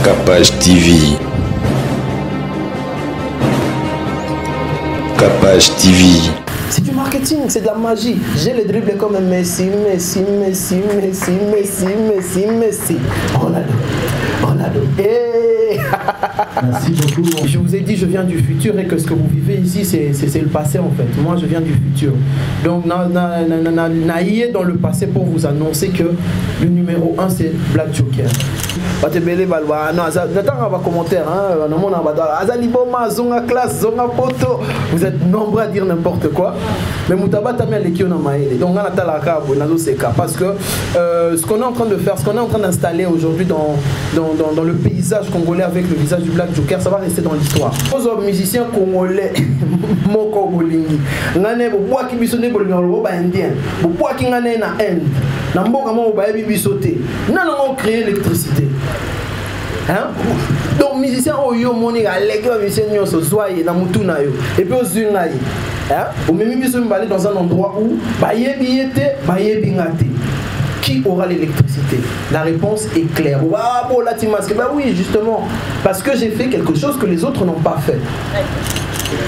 Capage TV. Capage TV. C'est du marketing, c'est de la magie. J'ai les dribbles comme Messi. Ronaldo. Hey. Merci beaucoup. Je vous ai dit, je viens du futur et que ce que vous vivez ici, c'est le passé en fait. Moi, je viens du futur. Donc, naïe dans le passé pour vous annoncer que le numéro 1, c'est Black Joker. Vous êtes nombreux à dire n'importe quoi. Mais donc parce que ce qu'on est en train de faire, ce qu'on est en train d'installer aujourd'hui dans le paysage congolais avec le visage du Black Joker, ça va rester dans l'histoire. Aux musiciens congolais, mon Congolingi, ngane boboa ki bisone bolingalo ba indien, boboa ki ngane na Inde, na mboka mo ba yebi bisote. Nana on créer l'électricité. Hein? Donc musicien oyo moni ga leki ba musicien nyonso zoye na mutu na yo et puis ozunga yi. Hein? Au même biso mbalé dans un endroit où ba yebi yete, ba yebi ngate. Qui aura l'électricité? La réponse est claire. Ah, bon, là, tu masques. Bah oui, justement. Parce que j'ai fait quelque chose que les autres n'ont pas fait.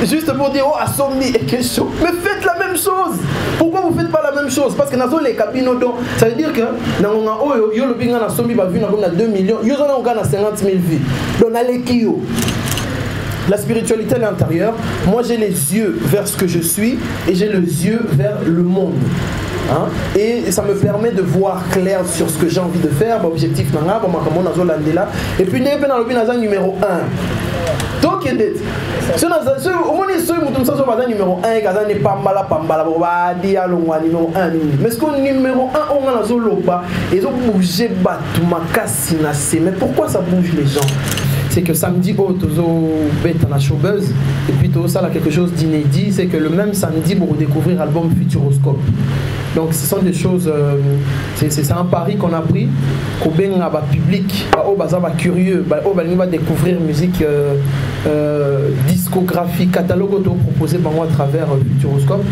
Juste pour dire, oh, Assomni et question. Mais faites la même chose. Pourquoi vous ne faites pas la même chose? Parce que dans les cabines, ça veut dire que dans le Assomni, va vivre 2 millions. Ils ont 50 000 vies. Donc, on a les Kio. La spiritualité à l'intérieur, moi j'ai les yeux vers ce que je suis et j'ai les yeux vers le monde. Hein? Et ça me permet de voir clair sur ce que j'ai envie de faire, objectif nanga, et puis numéro 1. Donc il est numéro 1 n'est pas mal numéro 1. Mais ce qu'on numéro 1 on a ils ont bougé mais pourquoi ça bouge les gens? C'est que samedi, on a showbuzz et puis tout ça, là, quelque chose d'inédit, c'est que le même samedi, pour découvrir l'album Futuroscope. Donc ce sont des choses, c'est un pari qu'on a pris, qu'on a public, on va curieux, on va découvrir musique, discographie, catalogue auto proposé par moi à travers Futuroscope.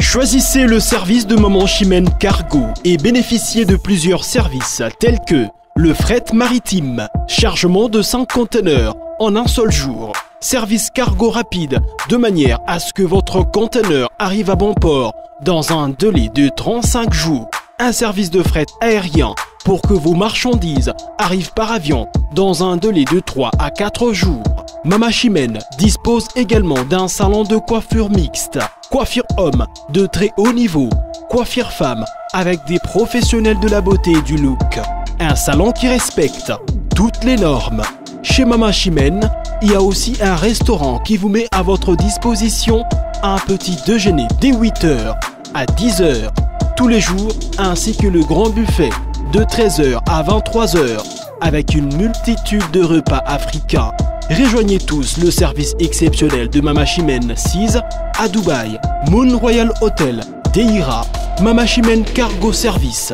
Choisissez le service de Maman Chimène Cargo et bénéficiez de plusieurs services tels que le fret maritime, chargement de 5 conteneurs en un seul jour, service cargo rapide de manière à ce que votre conteneur arrive à bon port dans un délai de 35 jours, un service de fret aérien pour que vos marchandises arrivent par avion dans un délai de 3 à 4 jours. Maman Chimène dispose également d'un salon de coiffure mixte, coiffure homme de très haut niveau, coiffure femme avec des professionnels de la beauté et du look. Un salon qui respecte toutes les normes. Chez Maman Chimène, il y a aussi un restaurant qui vous met à votre disposition un petit déjeuner dès 8h à 10h tous les jours, ainsi que le grand buffet de 13h à 23h avec une multitude de repas africains. Rejoignez tous le service exceptionnel de Maman Chimène 6 à Dubaï, Moon Royal Hotel, Deira, Maman Chimène Cargo Service.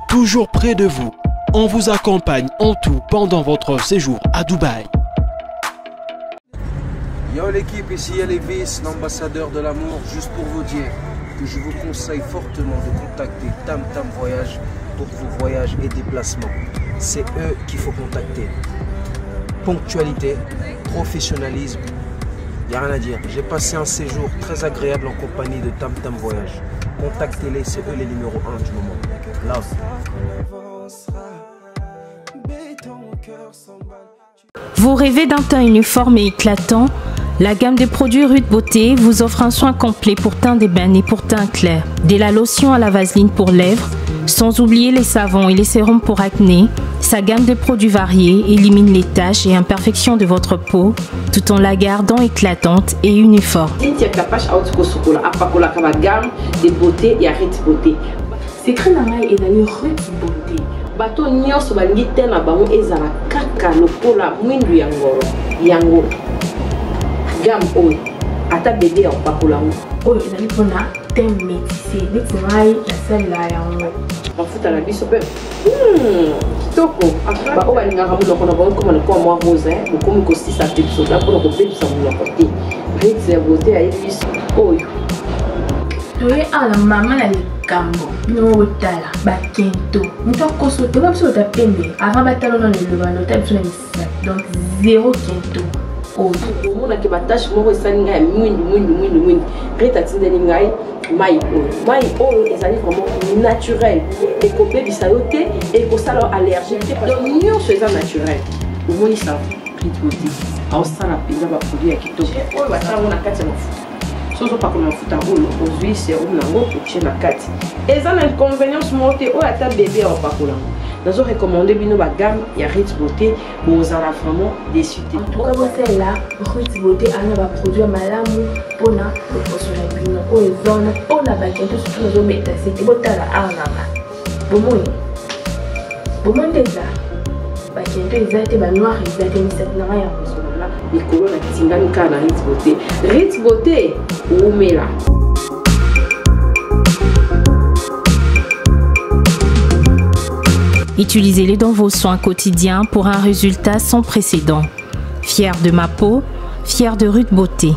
Toujours près de vous, on vous accompagne en tout pendant votre séjour à Dubaï. Yo l'équipe, ici Elvis, l'ambassadeur de l'amour, juste pour vous dire que je vous conseille fortement de contacter Tam Tam Voyage pour vos voyages et déplacements. C'est eux qu'il faut contacter. Ponctualité, professionnalisme, il n'y a rien à dire. J'ai passé un séjour très agréable en compagnie de Tam Tam Voyage. Contactez-les, c'est eux les numéros 1 du moment. Love. Vous rêvez d'un teint uniforme et éclatant? La gamme des produits Rude Beauté vous offre un soin complet pour teint d'ébène et pour teint clair. Dès la lotion à la vaseline pour lèvres, sans oublier les savons et les sérums pour acné, sa gamme de produits variés élimine les taches et imperfections de votre peau tout en la gardant éclatante et uniforme. De beauté et Rude Beauté. C'est que la maille est dans Rude Beauté. Bato nyonso balingi te na bango ezala kaka lokola mwindu ya ngoro yango gamme oyo ata bébé ya pakola oyo ezali mpona te métissé neti ngai nasalela yango mafuta na biso mpe kitoko baoyo balingaka monoko na bango koma lokola mwa rose bokomi kosisa te biso mpona kobebisa monoko te rete ya beauté ayebi biso oyo toye ala mama na likambo bino otala bakento mutu akosote ba biso otapembe avant batalo na lelobano ta biso na misala donc zéro kento oyo omonaki batashe moko esali ngai ya mwindu reta atindeli ngai mai oyo ezali vraiment naturel ekobebisa yo te ekosala allergie te donc nyonso eza naturel omoni sa ritboti aosala mpenza baproduit ya kitoko oyo basalango na kati ya mafuta sozo pakola mafuta oyo ozwi serum nango otie na kati eza na inconvénience moko te oyo ata bebe aopakolango nazo recommandé bino bagame ya Ritz Beauté bozala vraiment déçu te. En tout cas bosela Ritz Beauté ana ba produit malamu pona loposo na bino oyo zona pona bakento surtout nazo meta c'était botala arnama bomoi déjà bakento ezate ba noir ezate misat na ya bosona likolo na tingani kana Ritz Beauté. Ritz Beauté umela. Utilisez-les dans vos soins quotidiens pour un résultat sans précédent. Fier de ma peau, fier de Ritz Beauté.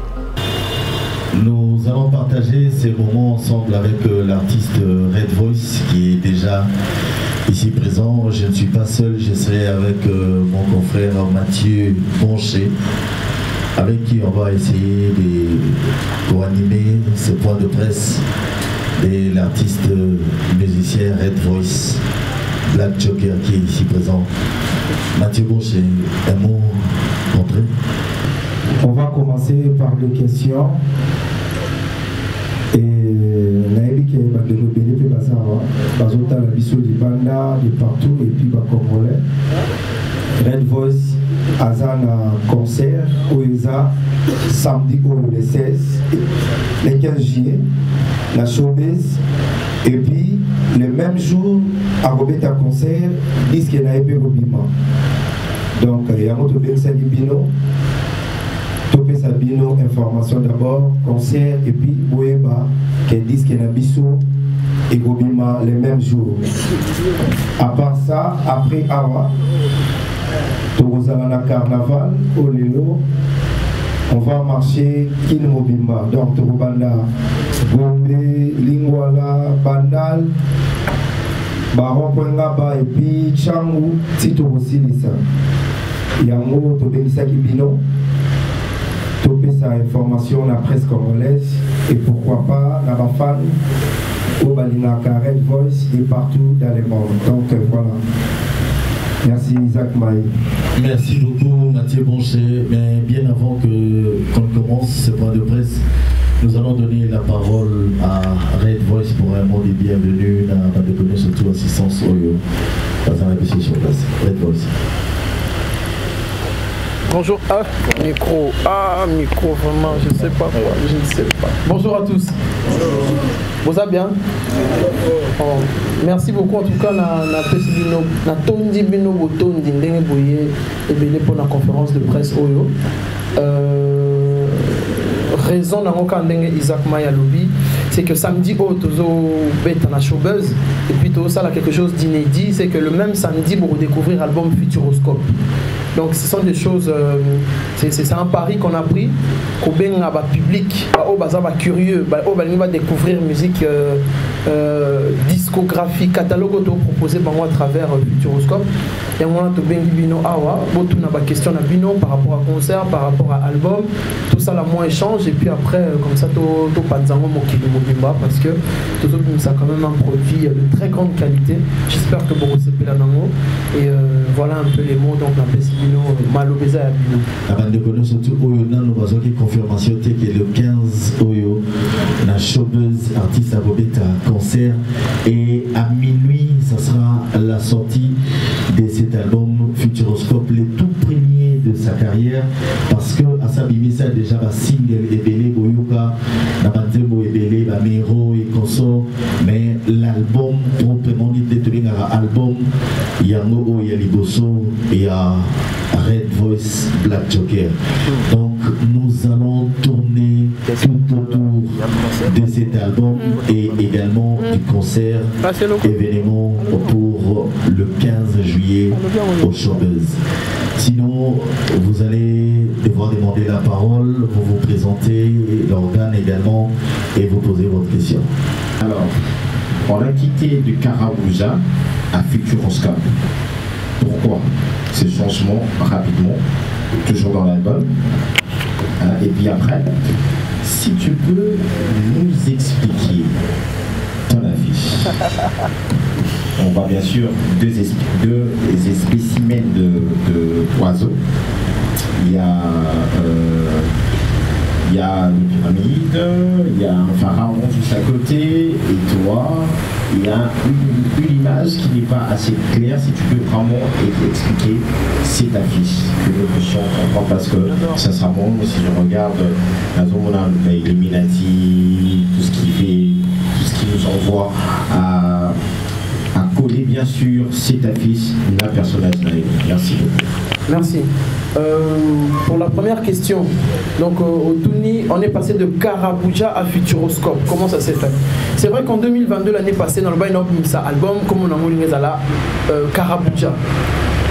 Nous allons partager ces moments ensemble avec l'artiste Red Voice qui est déjà ici présent. Je ne suis pas seul, je serai avec mon confrère Mathieu Boncher, avec qui on va essayer de co-animer ce point de presse de l'artiste musicien Red Voice. Black Joker qui est ici présent. Mathieu Boncher, un mot d'entrée. On va commencer par des questions. Et Naïbi qui est de l'Obélé, Bazota, la Bissot du Banda, de partout, et puis Congolais. Red Voice, Azan concert, Oeza, samedi le 16, le 15 juillet, la showbiz. Et puis, le même jour, à Robeta concert, disque Naïbe Robima. Donc, il y a un autre Bino, Topé Sabino, information d'abord, concert, et puis Boeba, qui est disque Nabiso et Robima le même jour. À part ça, après Awa, Torozalana Carnaval, Olelo, on va marcher Kinmobimba, donc Torobanda, Gombe, Lingwala, Bandal, Baron Pengaba et puis Changu, Tito Rosilisa. Yango, Tobelisa Kibino, Topé sa information la presse congolaise et pourquoi pas Nabafan, Obalinaka, Red Voice et partout dans le monde. Donc voilà. Merci Isaac Maï. Merci beaucoup Mathieu Boncher. Mais bien avant qu'on commence ce point de presse, nous allons donner la parole à Red Voice pour un mot de bienvenue dans de donner surtout assistance au sur place. Red Voice. Bonjour. Micro, vraiment, je ne sais pas quoi, je ne sais pas. Bonjour à tous. Vous allez bien? Merci beaucoup en tout cas na tondi bino botondi ndenge boye ebele pour la conférence de presse oyo. Raison dans ndenge Isaac Maya lobby, c'est que samedi au tozo bête na showbuzz et puis tout ça là quelque chose d'inédit, c'est que le même samedi pour découvrir l'album Futuroscope. Donc ce sont des choses, c'est un pari qu'on a pris, qu'on a public, curieux, on va découvrir musique, discographie, catalogue proposé par moi à travers Futuroscope. Et on a bino awa, beaucoup de questions à bino par rapport à concert, par rapport à album, tout ça là moi échange et puis après comme ça tout panzango mobimba parce que tout ça a quand même un produit de très grande qualité. J'espère que vous recevez la nango et voilà un peu les mots donc la malobeza ya bino. Avant de connaître surtout oyo nano bazoki confirmation que le 15 oyo na showbuzz artiste Robeta concert et à minuit ça sera la sortie de cet album Futuroscope, le tout premier de sa carrière parce que Asabimi ça déjà ba single ebele boyoka na banzembo ebele ba mero et consort mais l'album proprement dit de album yango o ya liboso et à Red Voice Black Joker. Donc nous allons tourner tout autour de cet album et également du concert événement pour le 15 juillet au Showbuzz. Sinon, vous allez devoir demander la parole, vous présenter l'organe également et vous poser votre question. Alors, on a quitté du Karabuja à Futuroscope. Pourquoi ce changement rapidement, toujours dans l'album? Et puis après, si tu peux nous expliquer ton affiche. On voit bien sûr deux spécimens d'oiseaux. Il y a une pyramide, il y a un pharaon juste à côté, et toi, il y a une image qui n'est pas assez claire. Si tu peux vraiment expliquer cette affiche, que nous puissions comprendre, parce que sincèrement, si je regarde la zone Illuminati, tout ce qui nous envoie à coller bien sûr cette affiche d'un personnage naïf. Merci beaucoup. Merci. Pour la première question, donc au Tuni, on est passé de Karabuja à Futuroscope. Comment ça s'est fait? C'est vrai qu'en 2022, l'année passée, dans le bain, on a mis ça album, comme on a mis ça Karabuja.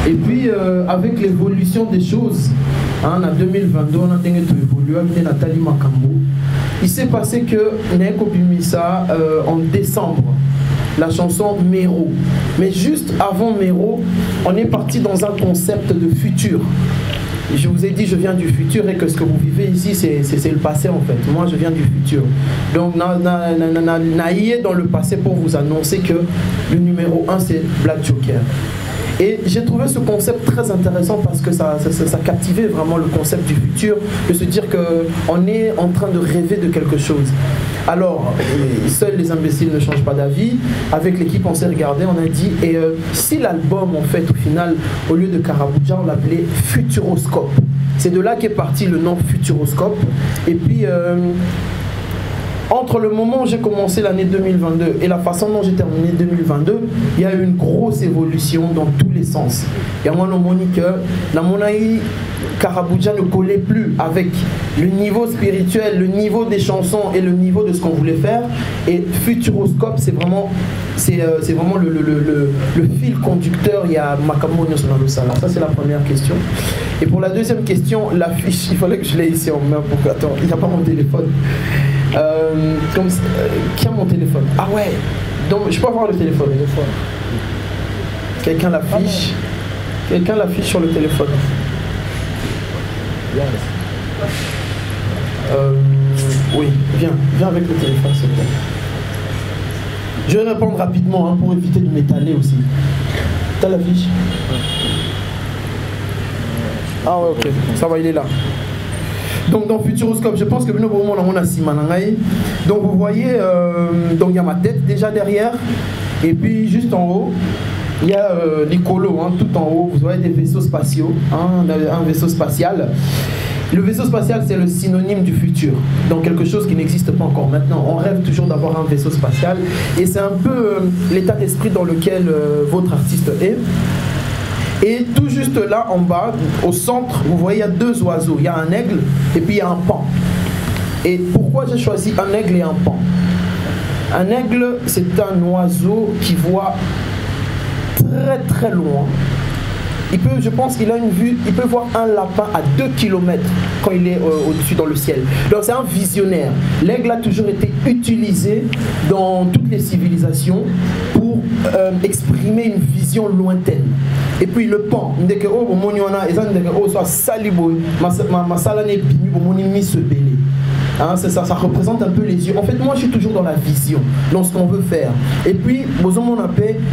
Et puis, avec l'évolution des choses, en 2022, on a évolué avec Nathalie Makambo. Il s'est passé que Neko Bimisa en décembre, la chanson Méro. Mais juste avant Méro, on est parti dans un concept de futur. Je vous ai dit, je viens du futur et que ce que vous vivez ici, c'est le passé en fait. Moi, je viens du futur. Donc, naïe dans le passé pour vous annoncer que le numéro 1, c'est Black Joker. Et j'ai trouvé ce concept très intéressant parce que ça captivait vraiment le concept du futur, de se dire qu'on est en train de rêver de quelque chose. Alors, seuls les imbéciles ne changent pas d'avis. Avec l'équipe, on s'est regardé, on a dit, et si l'album, en fait, au final, au lieu de Karabuja, on l'appelait Futuroscope. C'est de là qu'est parti le nom Futuroscope. Et puis, entre le moment où j'ai commencé l'année 2022 et la façon dont j'ai terminé 2022, il y a eu une grosse évolution dans tous les sens. Il y a moi, que la monaï Karabuja ne collait plus avec le niveau spirituel, le niveau des chansons et le niveau de ce qu'on voulait faire. Et Futuroscope, c'est vraiment le fil conducteur. Il y a Makambo National Sala. Ça, c'est la première question. Et pour la deuxième question, l'affiche, il fallait que je l'ai ici en main pour que. Attends, il n'y a pas mon téléphone. Qui a mon téléphone? Ah ouais, donc je peux avoir le téléphone une fois. Quelqu'un l'affiche. Quelqu'un l'affiche sur le téléphone. Oui, viens avec le téléphone s'il te plaît. Je vais répondre rapidement pour éviter de m'étaler aussi. T'as l'affiche? Ah ouais, ok, ça va, il est là. Donc dans Futuroscope, je pense que nous on a Simanangaï. Donc vous voyez, donc il y a ma tête déjà derrière, et puis juste en haut, il y a l'icolo, tout en haut, vous voyez des vaisseaux spatiaux, un vaisseau spatial. Le vaisseau spatial, c'est le synonyme du futur, donc quelque chose qui n'existe pas encore maintenant. On rêve toujours d'avoir un vaisseau spatial, et c'est un peu l'état d'esprit dans lequel votre artiste est. Et tout juste là en bas, au centre, vous voyez, il y a deux oiseaux. Il y a un aigle et puis il y a un paon. Et pourquoi j'ai choisi un aigle et un paon? Un aigle, c'est un oiseau qui voit très très loin. Je pense qu'il a une vue, il peut voir un lapin à 2 km quand il est au-dessus dans le ciel. Donc c'est un visionnaire. L'aigle a toujours été utilisé dans toutes les civilisations pour exprimer une vision lointaine. Et puis le paon, ça représente un peu les yeux. En fait, moi je suis toujours dans la vision, dans ce qu'on veut faire. Et puis,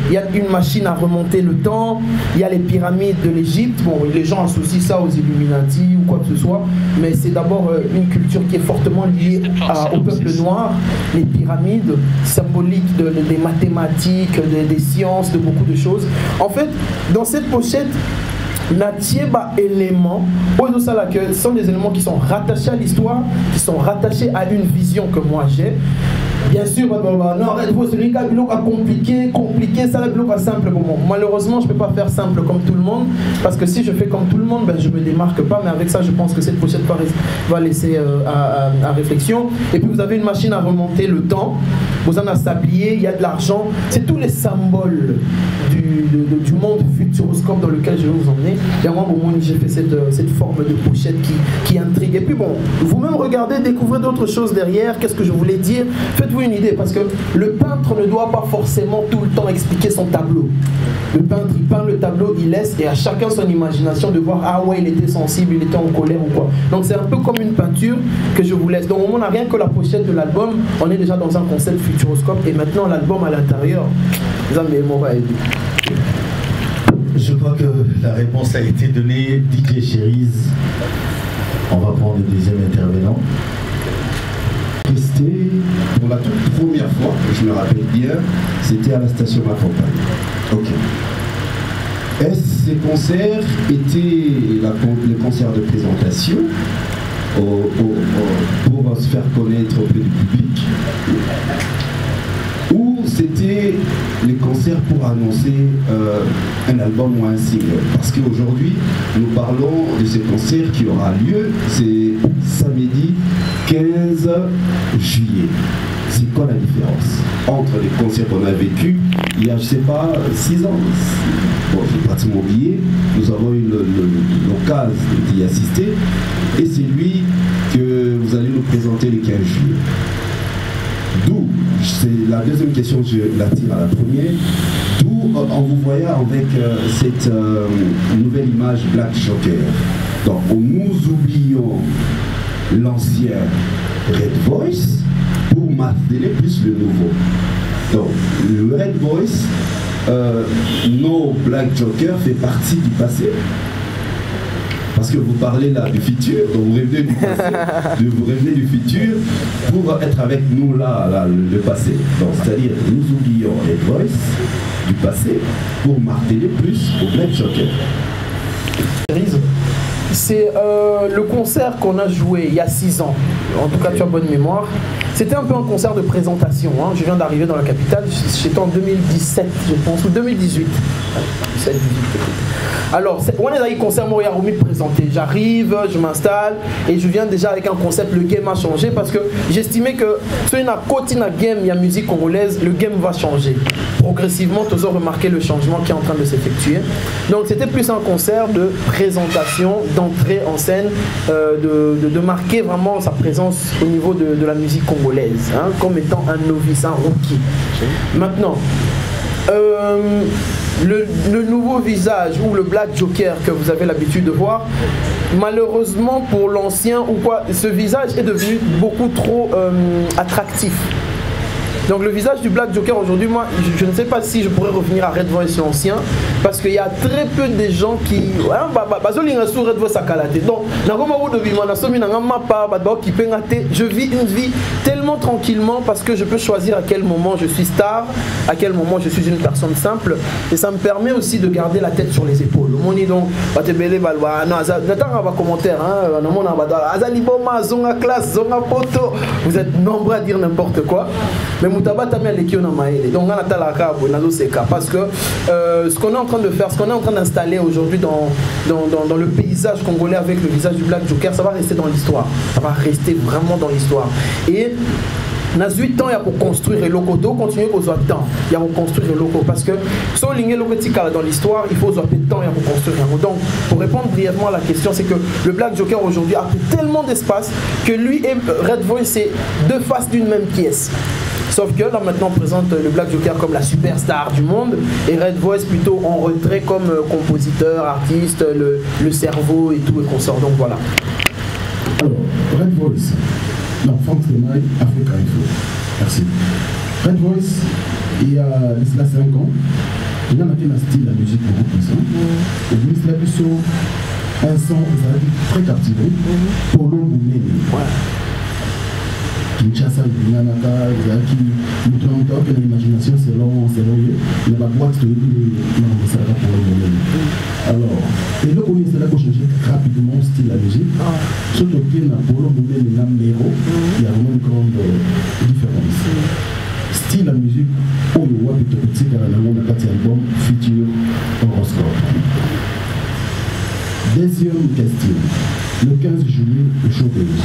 il y a une machine à remonter le temps, il y a les pyramides de l'Égypte. Bon, les gens associent ça aux Illuminati ou quoi que ce soit, mais c'est d'abord une culture qui est fortement liée au peuple noir. Les pyramides symboliques des mathématiques, des sciences, de beaucoup de choses. En fait, dans cette pochette, Natieba éléments, ce sont des éléments qui sont rattachés à l'histoire, qui sont rattachés à une vision que moi j'ai. Bien sûr, non, Red Voice, c'est un bloc compliqué, ça le bloc simple pour moi. Malheureusement, je ne peux pas faire simple comme tout le monde, parce que si je fais comme tout le monde, ben, je ne me démarque pas, mais avec ça, je pense que cette pochette va laisser à réflexion. Et puis, vous avez une machine à remonter le temps, vous en avez sablier, il y a de l'argent, c'est tous les symboles du monde futuroscope dans lequel je vais vous emmener. Et à moi, au moment où j'ai fait cette forme de pochette qui intrigue. Et puis bon, vous-même regardez, découvrez d'autres choses derrière. Qu'est-ce que je voulais dire? Faites-vous une idée, parce que le peintre ne doit pas forcément tout le temps expliquer son tableau. Le peintre, il peint le tableau, il laisse, et à chacun son imagination de voir, ah ouais, il était sensible, il était en colère ou quoi. Donc c'est un peu comme une peinture que je vous laisse. Donc on n'a rien que la pochette de l'album, on est déjà dans un concept futuroscope, et maintenant l'album à l'intérieur, je crois que la réponse a été donnée. Dites les chéris. On va prendre le deuxième intervenant. C'était pour la toute première fois, je me rappelle bien, c'était à la station Ma Campagne. Ok. Ces concerts étaient les concerts de présentation pour se faire connaître auprès du public, ou c'était les concerts pour annoncer un album ou un single? Parce qu'aujourd'hui, nous parlons de ce concert qui aura lieu, c'est samedi 15 juillet. C'est quoi la différence entre les concerts qu'on a vécu il y a, je sais pas, 6 ans? Bon, j'ai pratiquement oublié, nous avons eu l'occasion d'y assister, et c'est lui que vous allez nous présenter le 15 juillet. D'où, c'est la deuxième question, je la tire à la première, d'où en vous voyant avec cette nouvelle image Black Joker. Donc nous oublions l'ancien Red Voice pour marteler plus le nouveau. Donc le Red Voice, no Black Joker fait partie du passé. Parce que vous parlez là du futur, donc vous revenez du passé, vous revenez du futur pour être avec nous là le passé. Donc c'est-à-dire nous oublions les voices du passé pour marteler plus au Black Joker. C'est le concert qu'on a joué il y a 6 ans. En tout cas, tu as bonne mémoire. C'était un peu un concert de présentation. Hein. Je viens d'arriver dans la capitale. J'étais en 2017, je pense, ou 2018. 17, 18, alors, on est dans le concert Moriarumi présenté. J'arrive, je m'installe et je viens déjà avec un concept. Le game a changé parce que j'estimais que si on a côté dans game, il y a musique congolaise, le game va changer. Progressivement, tu as remarqué le changement qui est en train de s'effectuer. Donc, c'était plus un concert de présentation, d'entrée en scène, de marquer vraiment sa présence au niveau de la musique congolaise, hein, comme étant un novice, un rookie. Maintenant, le nouveau visage ou le Black Joker que vous avez l'habitude de voir, malheureusement pour l'ancien ou quoi, ce visage est devenu beaucoup trop attractif. Donc le visage du Black Joker aujourd'hui, moi je ne sais pas si je pourrais revenir à Red Voice l'ancien, parce qu'il y a très peu de gens qui donc je vis une vie tellement tranquillement parce que je peux choisir à quel moment je suis star, à quel moment je suis une personne simple, et ça me permet aussi de garder la tête sur les épaules. Vous êtes nombreux à dire n'importe quoi, mais donc parce que ce qu'on est en train de faire, ce qu'on est en train d'installer aujourd'hui dans le paysage congolais avec le visage du Black Joker, ça va rester dans l'histoire, ça va rester vraiment dans l'histoire. Et on a 8 ans pour construire les locaux, donc continuer aux temps, il y a pour construire les locaux, parce que si on ligne dans l'histoire, il faut aux temps pour construire. Donc pour répondre brièvement à la question, c'est que le Black Joker aujourd'hui a pris tellement d'espace que lui et Red Voice, c'est deux faces d'une même pièce. Sauf que là maintenant on présente le Black Joker comme la superstar du monde et Red Voice plutôt en retrait comme compositeur, artiste, le cerveau et tout et consort. Donc voilà. Alors, Red Voice, l'enfant de Maï, Africa Info. Merci. Red Voice, il y a 5 ans, il y a un style de la musique beaucoup puissant. Et il y a un son très captivant pour l'homme boumé. Kinshasa, Binanaka, Zaki, nous avons une imagination selon eux, il y a la boîte de l'homme pour le moment. Alors, et là, on est là pour changer rapidement le style de la musique. Surtout qu'il y a pour le moment, il y a vraiment une grande différence. Style la musique, on le voit plutôt petit car on a parti album Futur Horoscope. Deuxième question. Le 15 juillet au Showbiz.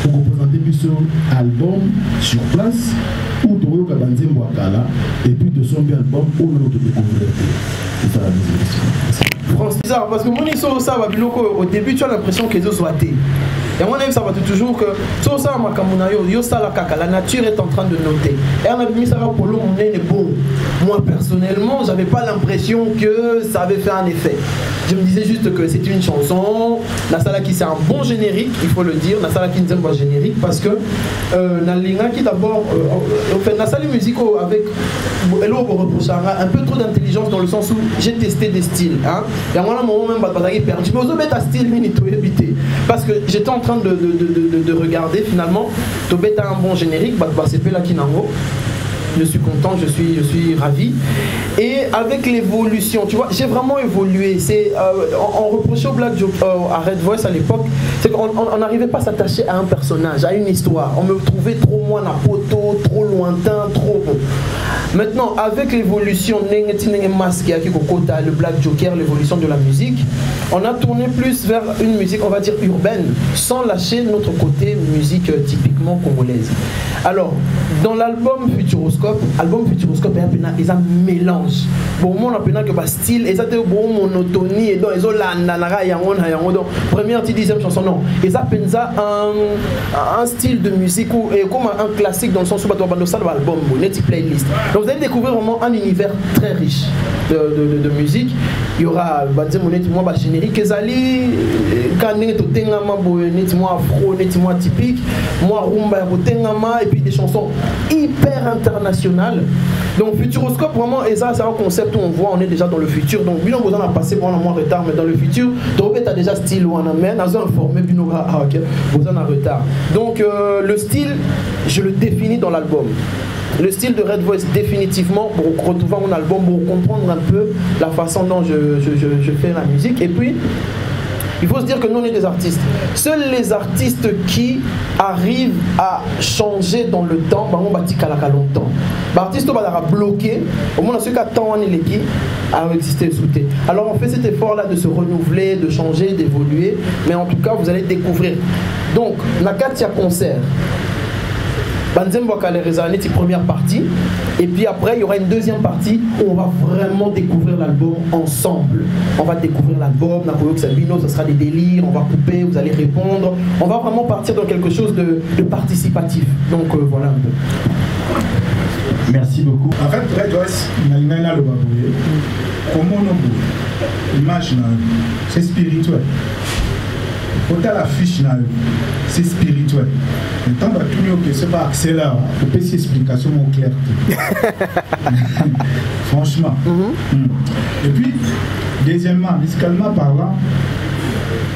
Pour représenter plus album sur place ou Toyo Kabanzem Wakala et puis de son album où on a découvert. C'est ça la deuxième question. France, c'est bizarre parce que mon histoire ça va au début tu as l'impression que les autres sont athées. Et moi ça va toujours que tout ça la nature est en train de noter. Et on a mis ça pour l'eau, mon nez est bon. Moi personnellement, j'avais pas l'impression que ça avait fait un effet. Je me disais juste que c'était une chanson. Nasala qui c'est un bon générique, il faut le dire. Nasala qui nous aime pas générique parce que Nalinga qui d'abord fait Nasala musique avec un peu trop d'intelligence dans le sens où j'ai testé des styles. Hein. Et à un moment même perdu. Mais aux autres style parce que j'étais en train de regarder finalement. Tobet a un bon générique, c'est Pela Kinango. Je suis content, je suis ravi. Et avec l'évolution, tu vois, j'ai vraiment évolué. C'est on reprochait au Black Joker, à Red Voice à l'époque, c'est qu'on n'arrivait pas à s'attacher à un personnage, à une histoire. On me trouvait trop moins à poto, trop lointain, trop bon. Maintenant, avec l'évolution, le Black Joker, l'évolution de la musique, on a tourné plus vers une musique, on va dire urbaine, sans lâcher notre côté musique typiquement congolaise. Alors, dans l'album Futuroscope, ils ont un mélange. Bon, on a que style, ils ont une monotonie, et ils ont la première, dixième chanson, non. Ils ont un style de musique comme un classique dans le sens où tu as un album, une playlist. Donc, vous allez découvrir vraiment un univers très riche de musique. Il y aura moi générique ezali quand moi afro moi typique moi rumba et puis des chansons hyper internationales. Donc Futuroscope vraiment et ça c'est un concept où on voit on est déjà dans le futur. Donc bien on a passé pour un moins retard mais dans le futur Tobet a déjà style ou on amène dans un formé bien vous en a retard. Donc le style je le définis dans l'album. Le style de Red Voice définitivement pour retrouver mon album, pour comprendre un peu la façon dont je fais la musique. Et puis, il faut se dire que nous on est des artistes. Seuls les artistes qui arrivent à changer dans le temps, on va dire longtemps. L'artiste va bloquer, au moins ceux qui attendent les qui a existé sous thé. Alors on fait cet effort-là de se renouveler, de changer, d'évoluer. Mais en tout cas, vous allez découvrir. Donc, Nakatia concert. Banzembo Kalerezane, c'est première partie. Et puis après, il y aura une deuxième partie où on va vraiment découvrir l'album ensemble. On va découvrir l'album, Nakoyo Sabino, ce sera des délires, on va couper, vous allez répondre. On va vraiment partir dans quelque chose de participatif. Donc voilà un peu. Merci beaucoup. En fait, Red Voice, comment on l'image, c'est spirituel. Quand la fiche, c'est spirituel. Le temps va tout que c'est pas accéléré. Faut pas ces explications mon clair. Franchement. Et puis, deuxièmement, musicalement parlant,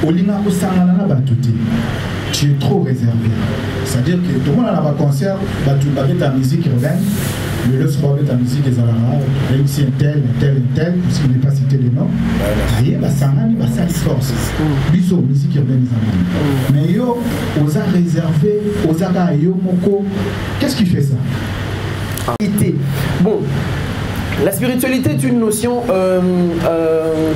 Olina Osanana Batouti, tu es trop réservé. C'est-à-dire que tout le monde a un concert, tu vas ta musique urbaine. Le reste va mettre ta musique des Alara, même si un tel, si vous ne pas citer les noms, il va s'en force. Biso, musique urbaine, mais yo, aux a réservé, aux a yo moko. Qu'est-ce qui fait ça? Bon. La spiritualité est une notion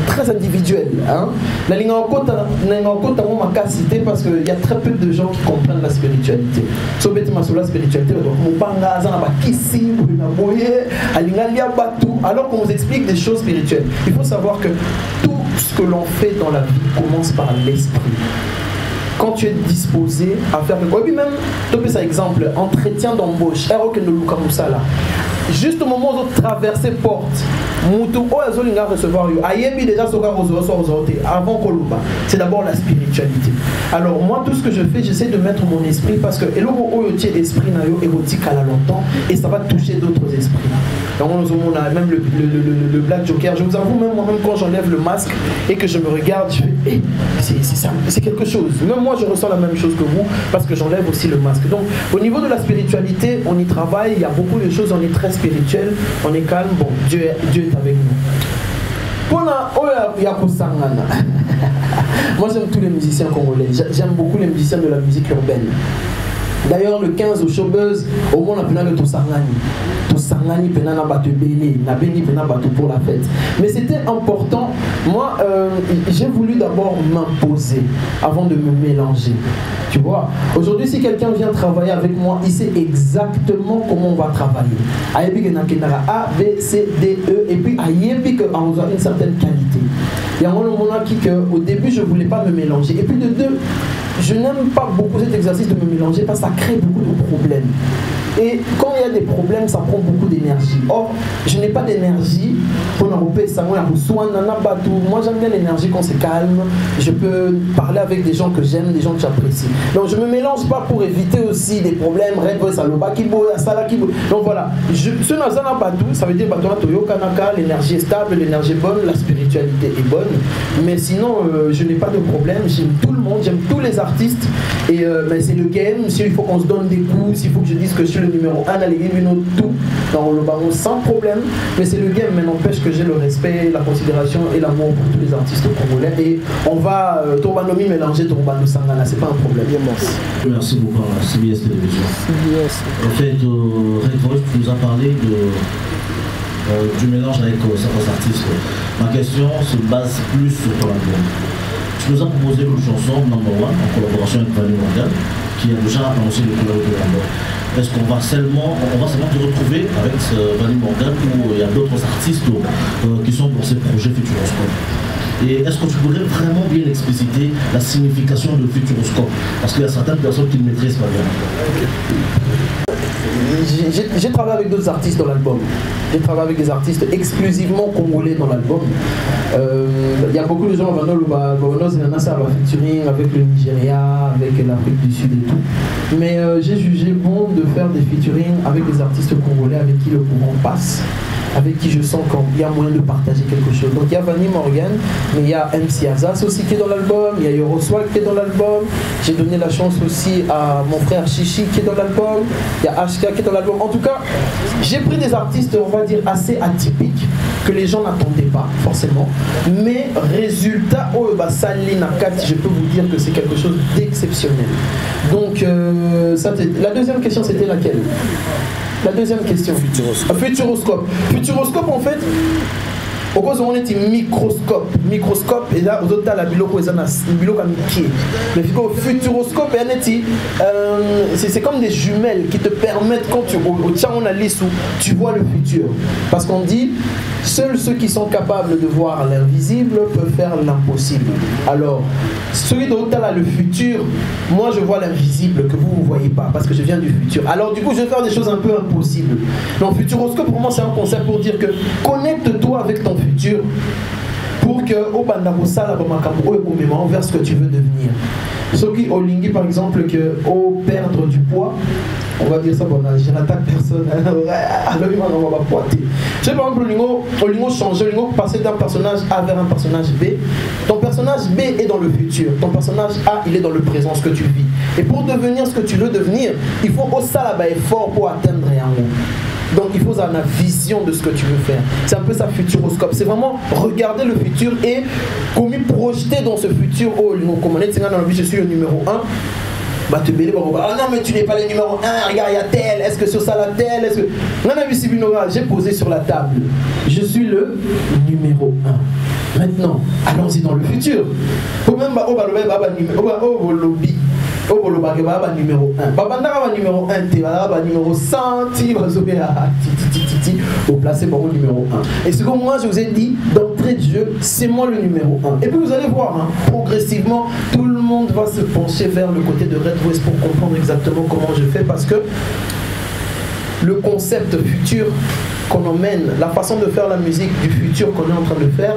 très individuelle. Hein? La ligne en compte ma cité parce qu'il y a très peu de gens qui comprennent la spiritualité. La spiritualité, alors qu'on vous explique des choses spirituelles. Il faut savoir que tout ce que l'on fait dans la vie commence par l'esprit. Quand tu es disposé à faire le... Oui, même, tu peux ça exemple, entretien d'embauche, juste au moment où tu traverses porte, recevoir déjà avant Kolumba, c'est d'abord la spiritualité. Alors moi tout ce que je fais, j'essaie de mettre mon esprit parce que l'esprit érotique à la longtemps et ça va toucher d'autres esprits. Donc on a même le Black Joker. Je vous avoue même moi-même quand j'enlève le masque et que je me regarde, je fais c'est quelque chose. Même moi je ressens la même chose que vous parce que j'enlève aussi le masque. Donc au niveau de la spiritualité, on y travaille, il y a beaucoup de choses, on est très spirituel, on est calme, bon, Dieu est avec nous. Moi j'aime tous les musiciens congolais, j'aime beaucoup les musiciens de la musique urbaine. D'ailleurs, le 15 au Showbuzz, au moins on a pu tout sangani. Tout sangani, penana batu belé, na beni penana batu pour la fête. Mais c'était important. Moi, j'ai voulu d'abord m'imposer avant de me mélanger. Tu vois, aujourd'hui, si quelqu'un vient travailler avec moi, il sait exactement comment on va travailler. A, B, C, D, E, et puis on a une certaine qualité. Il y a un moment qui, au début, je ne voulais pas me mélanger. Et puis de deux, je n'aime pas beaucoup cet exercice de me mélanger parce que ça crée beaucoup de problèmes. Et quand il y a des problèmes, ça prend beaucoup d'énergie. Or, je n'ai pas d'énergie pour n'arrêter ça. Moi, j'aime bien l'énergie quand c'est calme. Je peux parler avec des gens que j'aime, des gens que j'apprécie. Donc, je ne me mélange pas pour éviter aussi des problèmes. Donc voilà, ça veut dire l'énergie est stable, l'énergie est bonne, la spiritualité est bonne. Mais sinon, je n'ai pas de problème. J'aime tout le monde, j'aime tous les artistes. Et c'est le game. S'il faut qu'on se donne des coups, s'il faut que je dise que je suis le numéro 1 à l'église, tout dans le baron sans problème. Mais c'est le game, mais n'empêche que j'ai le respect, la considération et l'amour pour tous les artistes congolais. Et on va Torbanomi mélanger Torbano Sangana, c'est pas un problème. Merci beaucoup à CBS Télévision. En fait, Red Voice, tu nous as parlé du mélange avec certains artistes. Ma question se base plus sur ton album. Tu nous as proposé une chanson number 1 en collaboration avec Vanny Morgan qui a déjà annoncé le couleur de l'album. Est-ce qu'on va seulement te retrouver avec Vanny Morgan ou il y a d'autres artistes qui sont pour ces projets Futuroscope? Et est-ce que tu pourrais vraiment bien expliciter la signification de Futuroscope? Parce qu'il y a certaines personnes qui ne maîtrisent pas bien. J'ai travaillé avec d'autres artistes dans l'album. J'ai travaillé avec des artistes exclusivement congolais dans l'album. Il y a beaucoup de gens qui ont featuring avec le Nigeria, avec l'Afrique du Sud et tout. Mais j'ai jugé bon de faire des featuring avec des artistes congolais avec qui le courant passe, avec qui je sens qu'il y a moyen de partager quelque chose. Donc il y a Vanny Morgan, mais il y a MC Azaz aussi qui est dans l'album, il y a Yoroswag qui est dans l'album, j'ai donné la chance aussi à mon frère Chichi qui est dans l'album, il y a HK qui est dans l'album. En tout cas, j'ai pris des artistes, on va dire, assez atypiques, que les gens n'attendaient pas forcément, mais résultat, je peux vous dire que c'est quelque chose d'exceptionnel. Donc la deuxième question, c'était laquelle? La deuxième question. Futuroscope. Futuroscope, en fait, au cause on est microscope. Microscope, et là, aux autres, la biloko est un biloko à mi-pied. Mais futuroscope, c'est comme des jumelles qui te permettent, quand tu vois le futur. Parce qu'on dit, seuls ceux qui sont capables de voir l'invisible peuvent faire l'impossible. Alors, celui d'autre là, le futur, moi je vois l'invisible que vous ne voyez pas parce que je viens du futur. Alors du coup, je vais faire des choses un peu impossibles. Donc, Futuroscope, pour moi, c'est un concept pour dire que connecte-toi avec ton futur pour que au bandabosala vers ce que tu veux devenir. Ceux qui au lingui par exemple que au perdre du poids, on va dire ça, bon, je n'attaque personne. Alors on va poiter. Tu sais par exemple au lingo changer, au lingo passer d'un personnage A vers un personnage B. Ton personnage B est dans le futur, ton personnage A il est dans le présent, ce que tu vis. Et pour devenir ce que tu veux devenir, il faut au salaba effort pour atteindre un mot. Donc il faut avoir la vision de ce que tu veux faire. C'est un peu ça Futuroscope. C'est vraiment regarder le futur et comme projeter dans ce futur. Oh, je suis le numéro 1. Bah te bélé, ah non mais tu n'es pas le numéro 1, regarde il y a tel, est-ce que sur ça la tel, est-ce que... Non, j'ai posé sur la table. Je suis le numéro 1. Maintenant, allons-y dans le futur. Lobby. Numéro 1. Babandara numéro 1, numéro 100, au placé par le numéro 1. Et ce que moi je vous ai dit, d'entrée de jeu, c'est moi le numéro 1. Et puis vous allez voir, progressivement, tout le monde va se pencher vers le côté de Red Voice pour comprendre exactement comment je fais, parce que le concept futur qu'on emmène, la façon de faire la musique du futur qu'on est en train de faire,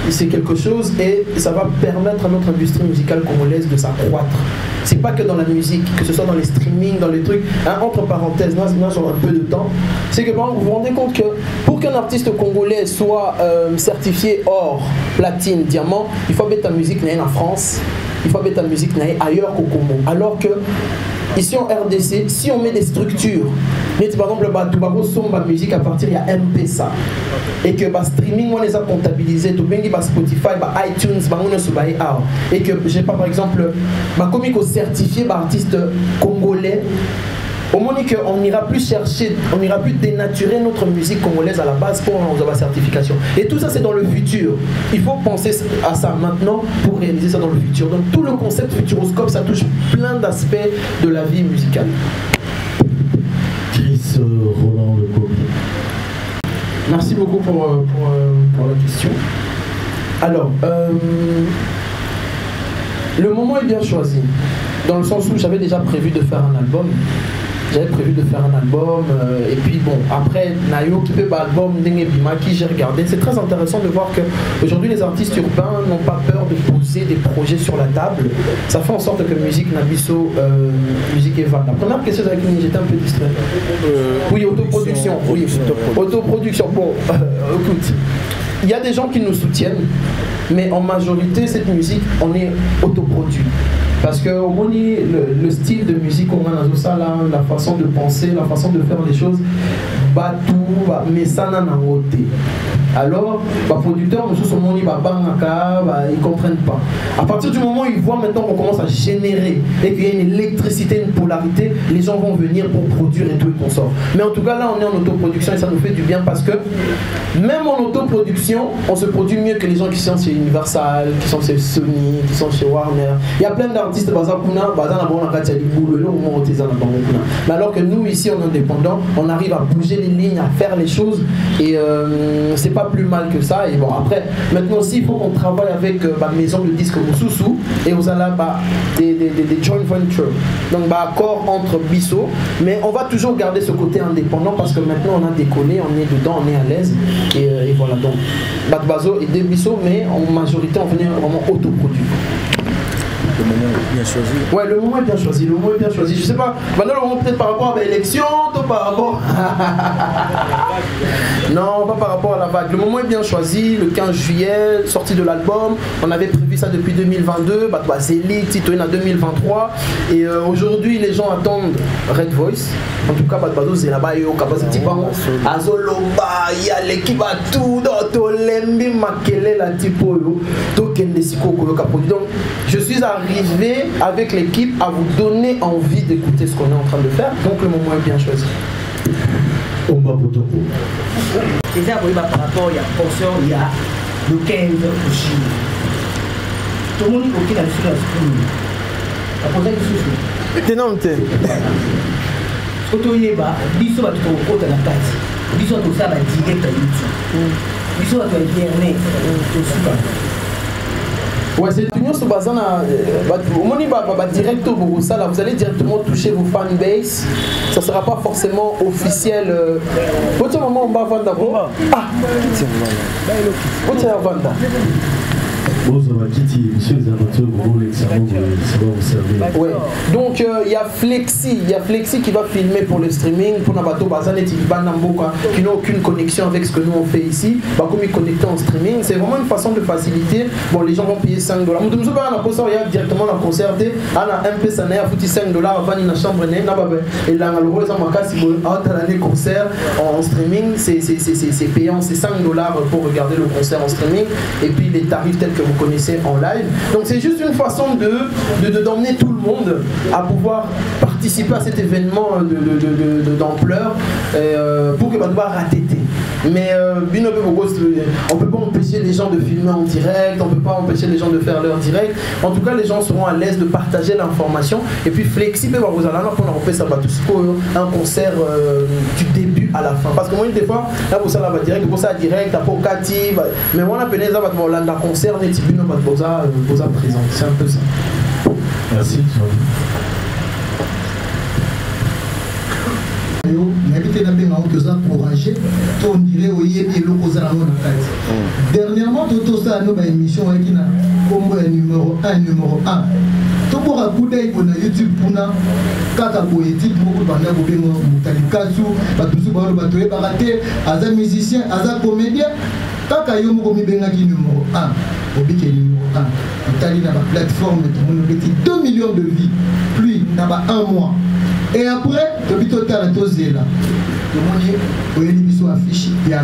c'est quelque chose et ça va permettre à notre industrie musicale congolaise de s'accroître. C'est pas que dans la musique, que ce soit dans les streamings, dans les trucs, entre parenthèses, moi sur un peu de temps, c'est que par exemple, vous vous rendez compte que pour qu'un artiste congolais soit certifié or, platine, diamant, il faut mettre ta musique en France, il faut mettre ta musique ailleurs qu'au Congo. Alors que ici en RDC, si on met des structures, par exemple, Toubabo sombre la musique à partir de M-Pesa, et que streaming, on les a comptabilisés, tout bien Spotify, iTunes, et que j'ai pas par exemple, comme il faut certifier artiste congolais. Au moment qu'on n'ira plus chercher, on n'ira plus dénaturer notre musique congolaise à la base pour avoir la certification. Et tout ça, c'est dans le futur. Il faut penser à ça maintenant pour réaliser ça dans le futur. Donc tout le concept Futuroscope, ça touche plein d'aspects de la vie musicale. Chris Roland Le Cobie. Merci beaucoup pour la question. Alors, le moment est bien choisi, dans le sens où j'avais déjà prévu de faire un album. Et puis bon, après Nayo qui fait l'album Dengebima qui j'ai regardé, c'est très intéressant de voir que aujourd'hui les artistes urbains n'ont pas peur de poser des projets sur la table. Ça fait en sorte que musique Nabiso, musique Eva. La première question avec qui j'étais un peu distrait. Oui, autoproduction. Oui, autoproduction. Bon, écoute, il y a des gens qui nous soutiennent, mais en majorité cette musique, on est autoproduit. Parce que au moins le style de musique qu'on a dans ça là, la façon de penser, la façon de faire les choses, mais ça n'a pas. Alors, les producteurs, ils ne comprennent pas. À partir du moment où ils voient maintenant qu'on commence à générer et qu'il y a une électricité, une polarité, les gens vont venir pour produire et tout et qu'on sort. Mais en tout cas, là, on est en autoproduction et ça nous fait du bien parce que même en autoproduction, on se produit mieux que les gens qui sont chez Universal, qui sont chez Sony, qui sont chez Warner. Il y a plein d'artistes, mais alors que nous, ici, en indépendant, on arrive à bouger les lignes, à faire les choses et c'est pas plus mal que ça. Et bon, après, maintenant aussi, il faut qu'on travaille avec maison de disques Moussoussou et aux ala des joint ventures. Donc, accord entre Bissot, mais on va toujours garder ce côté indépendant parce que maintenant on a décollé, on est dedans, on est à l'aise et voilà. Donc, Batbazo et des Bissot, mais en majorité, on venait vraiment autoproduit. Le moment est bien choisi. Ouais, le moment est bien choisi. Le moment est bien choisi. Je sais pas, maintenant le moment peut-être par rapport à l'élection, par rapport. Non, pas par rapport à la vague. Le moment est bien choisi. Le 15 juillet, sortie de l'album. On avait prévu ça depuis 2022. C'est lit, citoyen à 2023. Et aujourd'hui, les gens attendent Red Voice. En tout cas, c'est là-bas. Il y a Azoloba, il y a l'équipe à tout. Tolembi Makele, la tipo. Donc, je suis arrivé avec l'équipe à vous donner envie d'écouter ce qu'on est en train de faire. Donc le moment est bien choisi. Déjà, par rapport à la portion, il y a le 15 au Chine. Tout le monde est OK dans le sud. La portion est sous. T'es non, t'es. Otoyeba, biso va tout au de la carte. Biso va tout ça direct à YouTube. Biso va tout internet. Ouais, c'est l'union sur Bazana. Au moment où direct au Bourassa, là, vous allez directement toucher vos fanbase. Ça ne sera pas forcément officiel. Au moment où on va vendre d'abord. Ah, où tu es à vendre? Ouais. Donc il y a Flexi qui va filmer pour le streaming pour Nabato Bazane qui n'ont aucune connexion avec ce que nous on fait ici. Comme ils connectent en streaming, c'est vraiment une façon de faciliter. Bon, les gens vont payer $5. Nous sommes pas directement dans le concert. On a un peu ça n'a foutu $5 avant une chambre et là on a le concert en streaming, c'est payant, c'est $5 pour regarder le concert en streaming et puis les tarifs tels que vous connaissez en live. Donc c'est juste une façon d'emmener tout le monde à pouvoir participer à cet événement d'ampleur pour que on va rater. Mais on peut pas empêcher les gens de filmer en direct, on peut pas empêcher les gens de faire leur direct. En tout cas, les gens seront à l'aise de partager l'information. Et puis flexible, vous allez un concert du début à la fin. Parce que moi, des fois, là, vous allez direct, vous allez direct, mais moi, on a péné ça, la concert, on est présent. C'est un peu ça. Merci. Dernièrement, tout ça, nous avons une émission qui a numéro 1. Tout pour un coup d'œil pour YouTube pour na kaka poétique beaucoup banda ko bengo mutalikasu batusu ba batoye baraté aza musicien aza comédien kaka yo moko mi benga ki numéro 1 obike numéro 1 Italie na ba plateforme tout monde beti 2 millions de vies plus na ba 1 mois et après to bito tala to zela to moni oyeli biso affiche et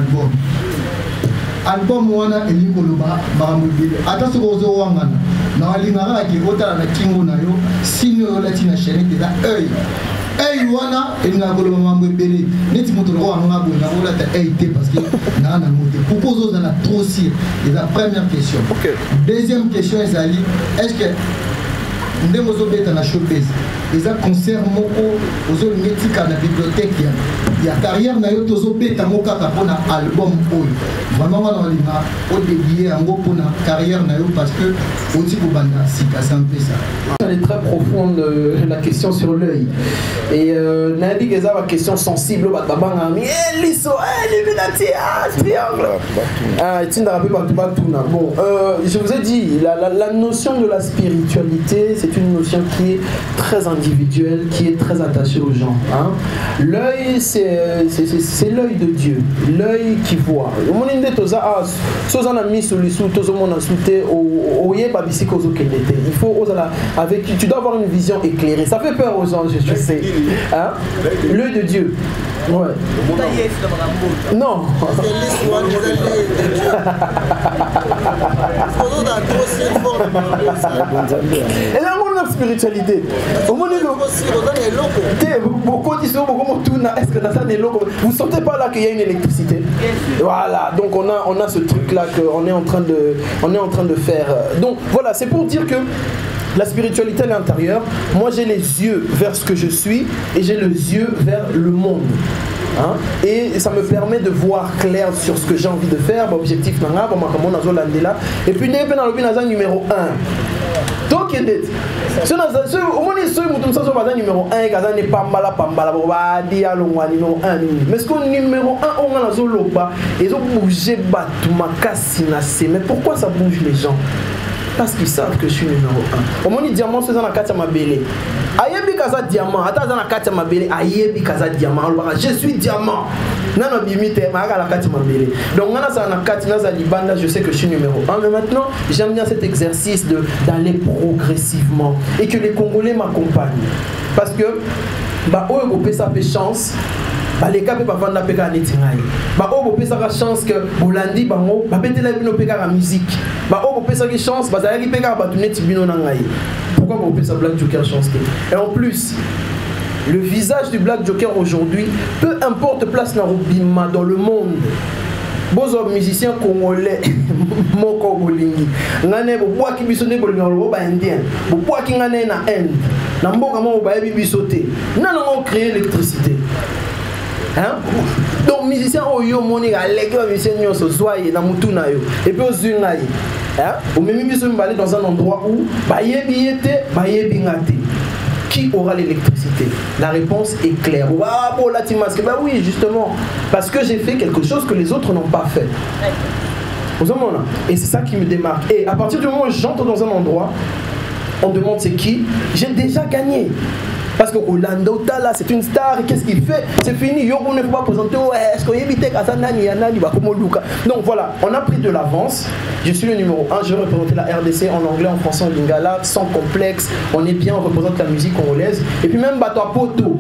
album wana elingo loba baramubile ata soko zo wangana na walingara ki otala na kingo na yo sino la tina chaîne de la œil wana elinga koloba mambo ebele neti moto lo wana ngabo na ola ta œil parce que na na moto propose na trop sire et la première question. OK. Deuxième question ezali est-ce que ndemo zo beta na showbiz les concert moko ozo metika na bibliothèque ya carrière na yo tozo beta moko kaka pona album oyo vraiment wana linga au dédié yango pona carrière na yo parce que oti ko banda sika sampe ça. Elle est très profonde la question sur l'œil et Nabi Geza la question sensible ba banga mi liso Illuminati triangle tinda rappel ba tuna. Bon je vous ai dit la notion de la spiritualité c'est une notion qui est très individuelle, qui est très attachée aux gens. Hein. L'œil, c'est l'œil de Dieu, l'œil qui voit. Il faut, avec, tu dois avoir une vision éclairée. Ça fait peur aux gens, je sais. Hein? L'œil de Dieu. Ouais. Non. Et là, on a la spiritualité. Est-ce que dans ça, vous ne sentez pas là qu'il y a une électricité? Voilà, donc on a ce truc-là qu'on est en train de faire. Donc voilà, c'est pour dire que la spiritualité à l'intérieur, moi j'ai les yeux vers ce que je suis et j'ai les yeux vers le monde. Hein? Et ça me permet de voir clair sur ce que j'ai envie de faire, objectif nanga, et puis numéro 1. Donc il est au moins les seuls moutons sont pas numéro 1 et Kazan n'est pas mal à numéro 1. Mais ce qu'on numéro 1 on a zoloba ils ont bougé mais pourquoi ça bouge les gens? Parce qu'ils savent que je suis numéro 1. Au moins, les diamants sont dans la carte à ma belle. Ayebi kaza diamant. Attends, dans la carte à ma belle. Ayebi kaza diamant. Je suis diamant. Non, non, bimite. Ma la carte à ma belle. Donc, on a ça dans la carte. Dans la libanda, je sais que je suis numéro 1. Mais maintenant, j'aime bien cet exercice d'aller progressivement et que les Congolais m'accompagnent. Parce que, bah, oh, on peut ça fait chance. Bah les gars peuvent vendre peka netingai. Bah oh peut ça chance que Bolandi bango bah peut-être la bino peka la musique. Bah oh peut ça chance bah ça y peka ba tuneti bino nangai. Pourquoi on peut ça Black Joker chance? Et en plus le visage du Black Joker aujourd'hui, peu importe place na Robima dans le monde. Bozo musicien congolais moko bolingi. Ngane bo boa ki bisone bolingo ba indien. Bo boa ki ngane na Inde. Na mboka mo ba yebi bisoté. Non non on crée l'électricité. Hein? Donc musicien oyo moni ga leki musicien nyonso soye na mutu na yo et puis ozinga yi hein au même biso mbalé dans un endroit où ba yebi yete ba yebi ngate qui aura l'électricité? La réponse est claire. Ah bon la timasque bah oui justement parce que j'ai fait quelque chose que les autres n'ont pas fait. Et c'est ça qui me démarque. Et à partir du moment où j'entre dans un endroit, on demande c'est qui, j'ai déjà gagné. Parce que Orlando Tala c'est une star, qu'est-ce qu'il fait? C'est fini, on ne peut pas présenter, est-ce qu'on évite donc voilà, on a pris de l'avance. Je suis le numéro 1, je vais représenter la RDC en anglais, en français, en lingala, sans complexe. On est bien, on représente la musique congolaise. Et puis même Bato Poto,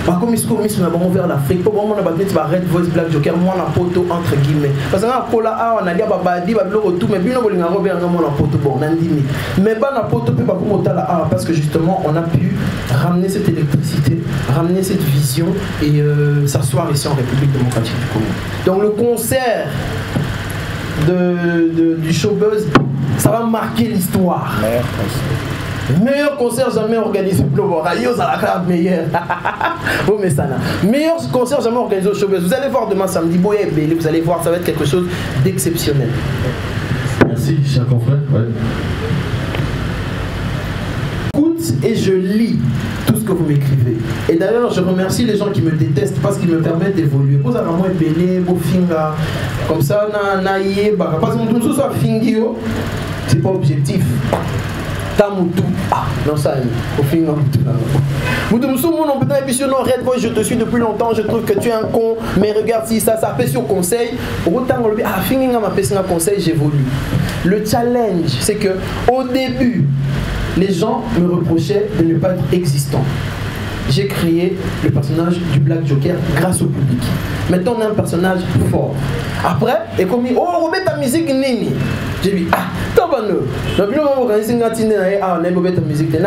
comme ils ont vers l'Afrique, pour moi on a battu Red Voice Black Joker, moi on a Poto entre guillemets. Parce que on a dit Babadi, Bablo, tout, mais bien on a Robert, on a Poto, bon, Nandini. Mais pas na Poto, pas comme Otala, parce que justement on a pu ramener cette électricité, ramener cette vision et s'asseoir ici en République démocratique du Congo. Donc le concert du Showbuzz, ça va marquer l'histoire. Meilleur concert jamais organisé au Radio, ça la meilleur. Meilleur concert jamais organisé au Showbuzz. Vous allez voir demain samedi, vous allez voir, ça va être quelque chose d'exceptionnel. Merci, cher confrère. Ouais. Et je lis tout ce que vous m'écrivez. Et d'ailleurs, je remercie les gens qui me détestent parce qu'ils me permettent d'évoluer. Vous avez vraiment épelé, beau finga, comme ça, parce que tout soit fingio, c'est pas objectif. Tamutu. Ah, non, ça, au final, Red Voice, je te suis depuis longtemps, je trouve que tu es un con, mais regarde si ça fait sur conseil. Ah, fini ma conseil, j'évolue. Le challenge, c'est que au début, les gens me reprochaient de ne pas être existant. J'ai créé le personnage du Black Joker grâce au public. Maintenant, on a un personnage fort. Après, et comme il dit, oh, remets ta musique, Nini. J'ai dit, ah, t'as pas nous. Donc, nous, on va remettre ta musique. Ta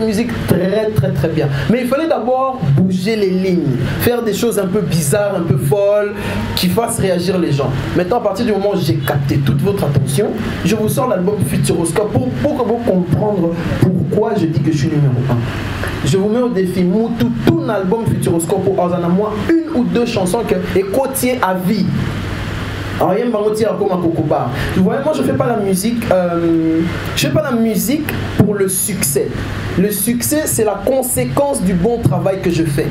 musique très, très, très bien. Mais il fallait d'abord bouger les lignes, faire des choses un peu bizarres, un peu folles, qui fassent réagir les gens. Maintenant, à partir du moment où j'ai capté toute votre attention, je vous sors l'album Futuroscope pour que vous compreniez pourquoi je dis que je suis numéro 1. Je vous mets au défi, Moutou, tout un album Futuroscope pour Ozana, moi, une ou deux chansons que et côtier à vie. Alors, il y a un comme un cocobar. Vous voyez, moi, je fais pas la musique. Je fais pas la musique pour le succès. Le succès, c'est la conséquence du bon travail que je fais.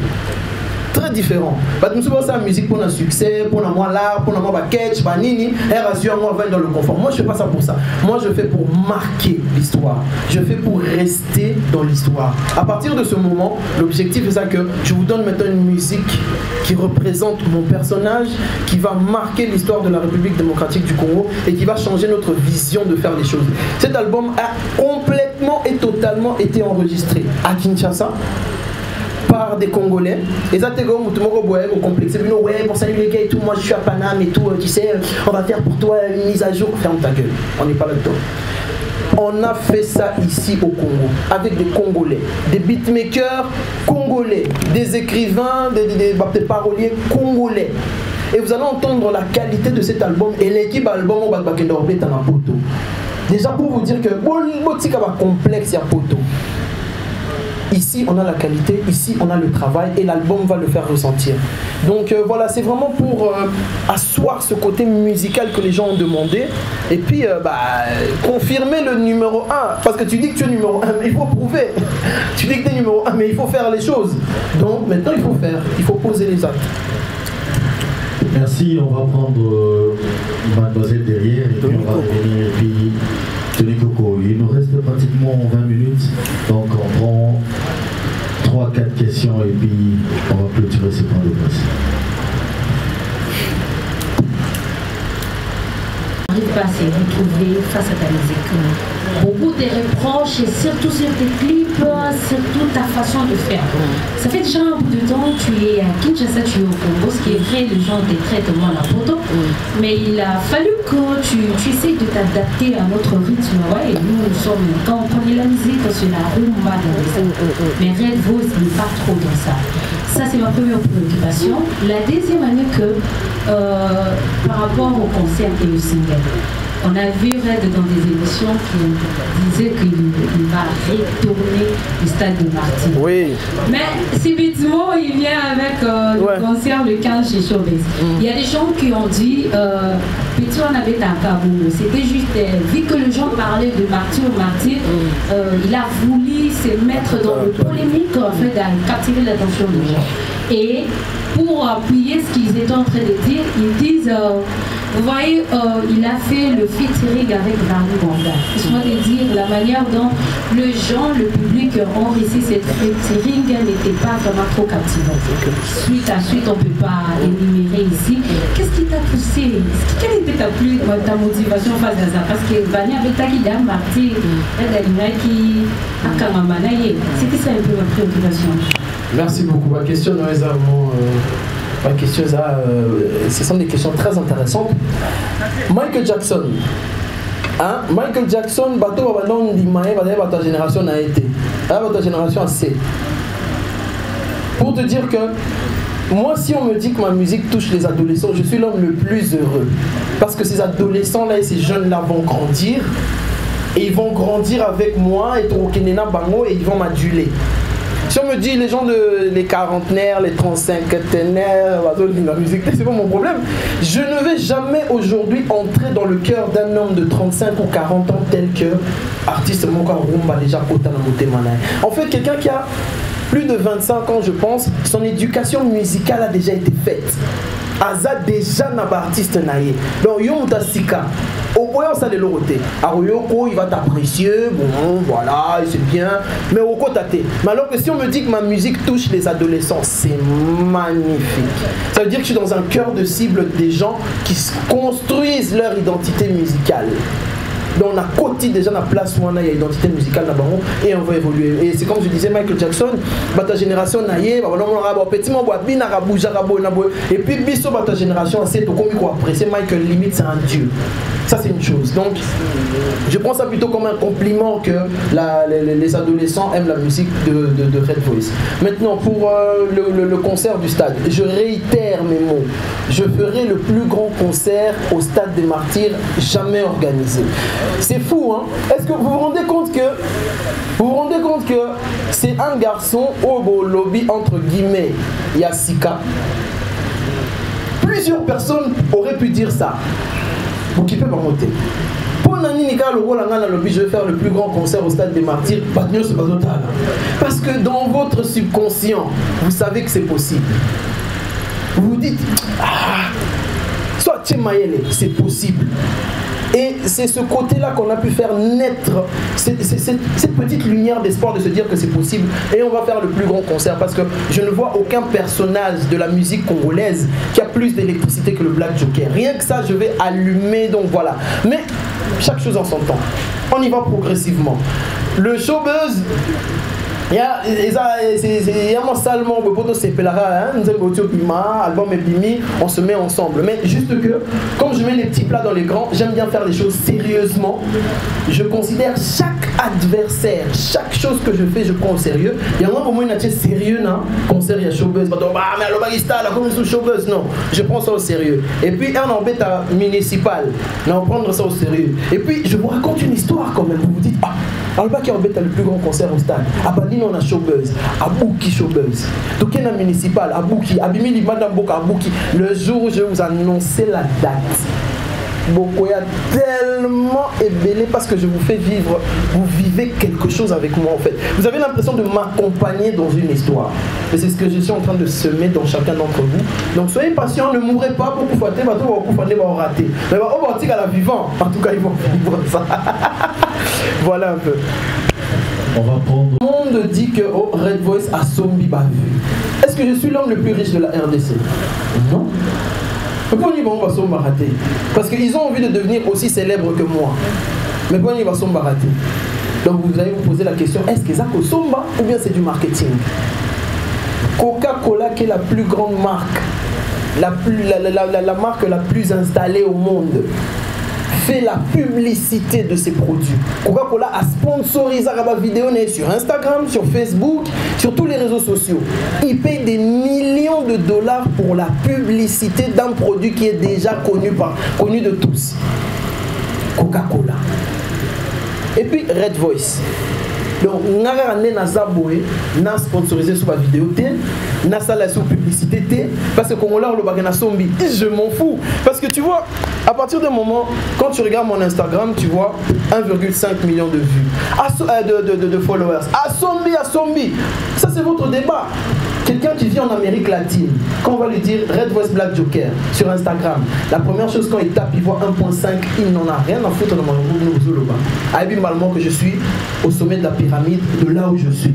Très différent. Parce que nous sommes la musique pour un succès, pour moi l'art, pour moi sketch, pour nini, et rassure moi va dans le confort. Moi je fais pas ça pour ça. Moi je fais pour marquer l'histoire. Je fais pour rester dans l'histoire. À partir de ce moment, l'objectif c'est ça que je vous donne maintenant une musique qui représente mon personnage, qui va marquer l'histoire de la République démocratique du Congo et qui va changer notre vision de faire les choses. Cet album a complètement et totalement été enregistré à Kinshasa par des Congolais. Et ça, t'es comme tout le monde au complexe. Ouais, pour saluer les gars et tout, moi je suis à Paname et tout, tu sais, on va faire pour toi une mise à jour. Ferme ta gueule, on n'est pas là-dedans. On a fait ça ici au Congo, avec des Congolais, des beatmakers congolais, des écrivains, des paroliers congolais. Et vous allez entendre la qualité de cet album et l'équipe album au Bakendorbe est en poto. Déjà pour vous dire que Botika va complexe à poto. Ici, on a la qualité, ici, on a le travail et l'album va le faire ressentir. Donc voilà, c'est vraiment pour asseoir ce côté musical que les gens ont demandé et puis confirmer le numéro 1. Parce que tu dis que tu es numéro 1, mais il faut prouver. Tu dis que tu es numéro 1, mais il faut faire les choses. Donc maintenant, il faut faire, il faut poser les actes. Merci, on va prendre mademoiselle derrière et puis on va revenir et puis Tony Coco. Il nous reste pratiquement 20 minutes, donc on prend 3-4 questions et puis on va clôturer ce point de presse. On n'arrive pas à se retrouver face à ta musique. Beaucoup de reproches, et surtout sur tes clips, surtout ta façon de faire. Ça fait déjà un bout de temps que tu es à Kinshasa, tu es au Congo, ce qui est vrai, les gens te traitent moins la photo. Mais il a fallu que tu essayes de t'adapter à notre rythme. Ouais, et nous sommes, quand on connaît la musique, c'est la rumba dans les salles. Mais Red Voice n'est pas trop dans ça. Ça, c'est ma première préoccupation. La deuxième année que, par rapport au concert et au single, on a vu Red dans des émissions qui disaient qu'il va retourner au stade de Martin. Oui. Mais subitement, il vient avec le concert le 15 chez Showbiz. Il y a des gens qui ont dit Petit on avait un Kaboul. C'était juste, vu que les gens parlaient de Martin, il a voulu se mettre dans le polémique en fait, à captiver l'attention des gens. Et pour appuyer ce qu'ils étaient en train de dire, ils disent vous voyez, il a fait le featuring avec Varny Banda. Laisse-moi te dire, la manière dont les gens, le public ont réussi cette featuring n'était pas vraiment trop captivant. Suite à suite, on ne peut pas énumérer ici. Qu'est-ce qui t'a poussé? Quelle était ta motivation face à ça? Parce que Varny avait taqué d'un parti, c'était ça un peu ma préoccupation. Merci beaucoup. Ma question, ce sont des questions très intéressantes. Michael Jackson. Hein? Michael Jackson, bateau votre génération a été. Votre génération a C. Pour te dire que moi, si on me dit que ma musique touche les adolescents, je suis l'homme le plus heureux. Parce que ces adolescents-là et ces jeunes-là vont grandir. Et ils vont grandir avec moi et ils vont m'aduler. Si on me dit les gens les quarantenaires, les 35-tenaires, la musique, c'est pas mon problème. Je ne vais jamais aujourd'hui entrer dans le cœur d'un homme de 35 ou 40 ans tel que artiste Moka Rumba déjà Kota Namote Manaï. En fait, quelqu'un qui a plus de 25 ans, je pense, son éducation musicale a déjà été faite. aza déjà na ba artiste naie. Donc yo mutasika au point ça de l'autre. Aroyoko il va t'apprécier, bon voilà, c'est bien, mais au côté mais alors que si on me dit que ma musique touche les adolescents, c'est magnifique. Ça veut dire que je suis dans un cœur de cible des gens qui construisent leur identité musicale. Donc on a côté déjà la place où on a une identité musicale là-bas et on va évoluer. Et c'est comme je disais Michael Jackson, ta génération naïe, et puis biso ta génération c'est tout comme il apprécier Michael limite c'est un dieu. Ça c'est une chose. Donc je prends ça plutôt comme un compliment que les adolescents aiment la musique de Red Voice. Maintenant pour le concert du stade, je réitère mes mots. Je ferai le plus grand concert au stade des Martyrs jamais organisé. C'est fou, hein? Est-ce que vous vous rendez compte que c'est un garçon au lobby entre guillemets Yassika? Plusieurs personnes auraient pu dire ça. Pour qui peut pas monter. Pour Nani Nika le rôle dans le lobby, je vais faire le plus grand concert au stade des Martyrs. Parce que dans votre subconscient, vous savez que c'est possible. Vous vous dites, soit Tchemaïele, c'est possible. Et c'est ce côté-là qu'on a pu faire naître, cette petite lumière d'espoir de se dire que c'est possible. Et on va faire le plus grand concert parce que je ne vois aucun personnage de la musique congolaise qui a plus d'électricité que le Black Joker. Rien que ça, je vais allumer, donc voilà. Mais chaque chose en son temps. On y va progressivement. Le showbuzz, il y a mon salement, album et bimi, on se met ensemble. Mais juste que, comme je mets les petits plats dans les grands, j'aime bien faire les choses sérieusement. Je considère chaque adversaire, chaque chose que je fais, je prends au sérieux. Il y a un moment où il y a sérieux, non? Concert, il y a showbuzz. Mais le bagista, là, comme c'est showbuzz, non. Je prends ça au sérieux. Et puis, un embête à municipal, on prendre ça au sérieux. Et puis, je vous raconte une histoire quand même. Vous vous dites, Alba qui embête le plus grand concert au stade. Abani on a showbuzz, Abouki showbuzz. Tokena municipal, Abouki, Abimili Madame Boka, Abouki. Le jour où je vais vous annoncer la date, Bokoya tellement ébélé parce que je vous fais vivre, vous vivez quelque chose avec moi en fait. Vous avez l'impression de m'accompagner dans une histoire. Et c'est ce que je suis en train de semer dans chacun d'entre vous. Donc soyez patients, ne mourrez pas pour que vous fassiez, vous rater. Mais on va dire à la vivant, en tout cas ils vont vivre ça. Voilà un peu. On va prendre. Tout le monde dit que Red Voice a Sombi Bavu. Est-ce que je suis l'homme le plus riche de la RDC? Non. Pourquoi ils vont s'embarater? Parce qu'ils ont envie de devenir aussi célèbres que moi. Mais pourquoi ils vont s'embarater? Donc vous allez vous poser la question, est-ce que c'est Somba ou bien c'est du marketing? Coca-Cola qui est la plus grande marque, la marque la plus installée au monde, fait la publicité de ses produits. Coca-Cola a sponsorisé la vidéo sur Instagram, sur Facebook, sur tous les réseaux sociaux. Il paye des millions de dollars pour la publicité d'un produit qui est déjà connu de tous. Coca-Cola. Et puis Red Voice. Donc, on a sponsorisé sur la vidéo, on a salé sur publicité, parce que Congolais, je m'en fous. Parce que tu vois, à partir d'un moment, quand tu regardes mon Instagram, tu vois 1,5 million de vues, de followers. À Sombi, ça c'est votre débat. Quelqu'un qui vit en Amérique latine, quand on va lui dire Red Voice Black Joker sur Instagram, la première chose quand il tape, il voit 1,5, il n'en a rien à foutre dans mon Zoloba. Abimalement que je suis au sommet de la pyramide, de là où je suis.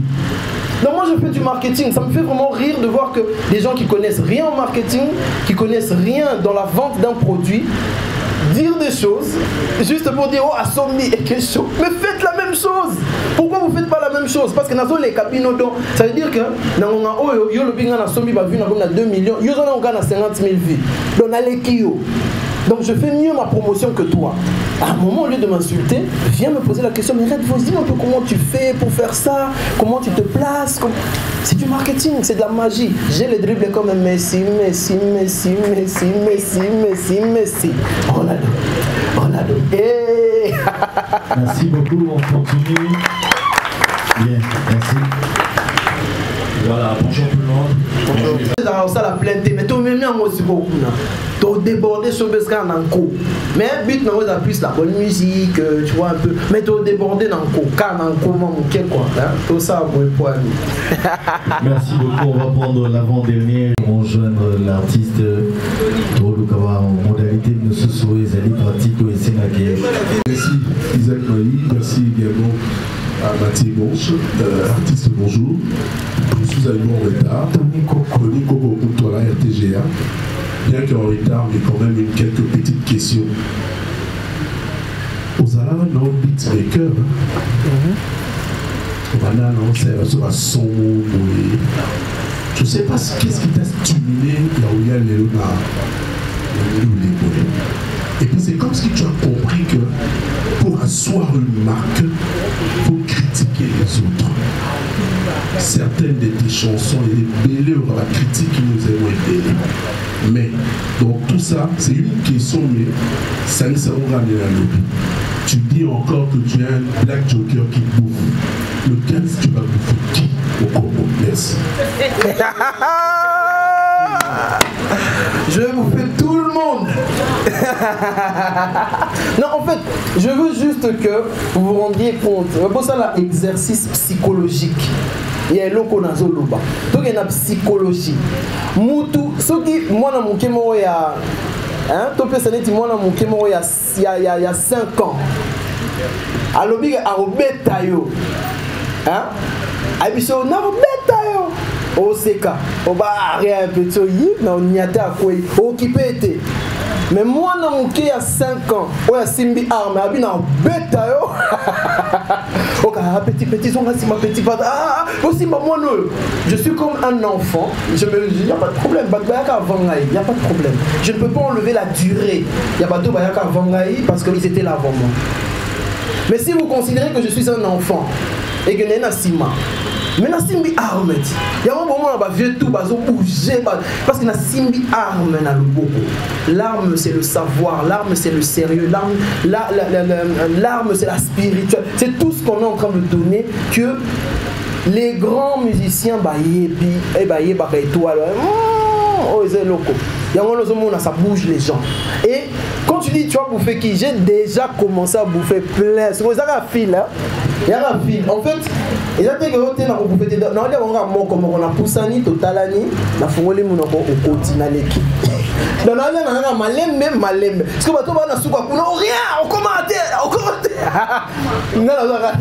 Donc moi je fais du marketing, ça me fait vraiment rire de voir que des gens qui connaissent rien en marketing, qui connaissent rien dans la vente d'un produit, dire des choses juste pour dire oh Asombi et quelque chose. Mais faites la même chose. Pourquoi vous faites pas la même chose? Parce que dans les cabines, ça veut dire que dans Asombi va vivre à 2 millions, ils ont 50 000 vues. Donc donc je fais mieux ma promotion que toi. À un moment, au lieu de m'insulter, viens me poser la question, mais Red Voice, dis-moi un peu comment tu fais pour faire ça, comment tu te places. C'est du marketing, c'est de la magie. J'ai les dribbles comme Messi. Ronaldo. Hey. Merci beaucoup, on continue. Bien, merci. Voilà, bonjour tout le monde. Bonjour. Ça la plainte, mais tout le monde aussi beaucoup. Tu débordé sur le scan en cours. Mais but non, ça plus la bonne musique, tu vois un peu. Mais tu débordé dans le cours. Car dans le cours, mon quoi. Tout ça, pour le point. Merci beaucoup. On va prendre l'avant-dernier. On rejoindre l'artiste Tolukawa en modalité de ce souhait, Zali pratique et Sénagé. Merci Isaac Maï, merci également à Mathieu Bonche, artiste bonjour. Je suis arrivé en retard. Tony Coco pour toi la RTGA. Bien qu'en retard, mais quand même quelques petites questions. Ozala, non, beatmaker. Voilà, non, c'est un son. Je ne sais pas qu'est-ce qui t'a stimulé là où il y a les et puis c'est comme si tu as compris que pour asseoir une marque, il faut critiquer les autres. Certaines de tes chansons, il est bellé ou la critique qui nous aimons est bellée. Mais, donc tout ça, c'est une question, mais ça ne s'est pas ramené à l'autre. Tu dis encore que tu es un Black Joker qui bouffe. Lequel tu vas bouffer qui au Congo? Merci. Je vais bouffer tout le monde. Non, en fait, je veux juste que vous vous rendiez compte. Pour ça, l'exercice psychologique. Il y a l'oko na zoloba. Donc il y a la psychologie. Moutou, ce qui moi na mukemo ya hein, topé saneti moi na mukemo ya 5 ans. Alobi a obeta yo. Hein? Abiso na obeta yo. Oseka, oba rien petit yi na onyata akoi occupé. Mais moi na muke ya 5 ans, oya simbi arme abi na beta yo. Ok, petit son si ma petit pas aussi moi je suis comme un enfant, je me dis y a pas de problème, il y a pas de problème. Je ne peux pas enlever la durée. Il y a pas de bayaka vangai parce qu'ils étaient là avant moi. Mais si vous considérez que je suis un enfant et que Nena Sima, mais na simbi arme, il y a un moment où on va vieux tout bazo bouger parce que na simbi arme na le beaucoup. L'arme c'est le savoir, l'arme c'est le sérieux, l'arme c'est la spirituelle. C'est tout ce qu'on est en train de donner que les grands musiciens ça bouge les gens. Et quand tu dis tu vas bouffer qui, j'ai déjà commencé à bouffer plein. C'est pour ça qu'il y a un fil. Il y a un fil. En fait, il y a des gens qui ont bouffé. Non, il y a un mot comme on a poussani, totalani, la fongole mon au quotidien l'équipe. Non, non, non, non, malem même malem. Parce que bateau va na souka pour non rien. On commente. Non, non, non.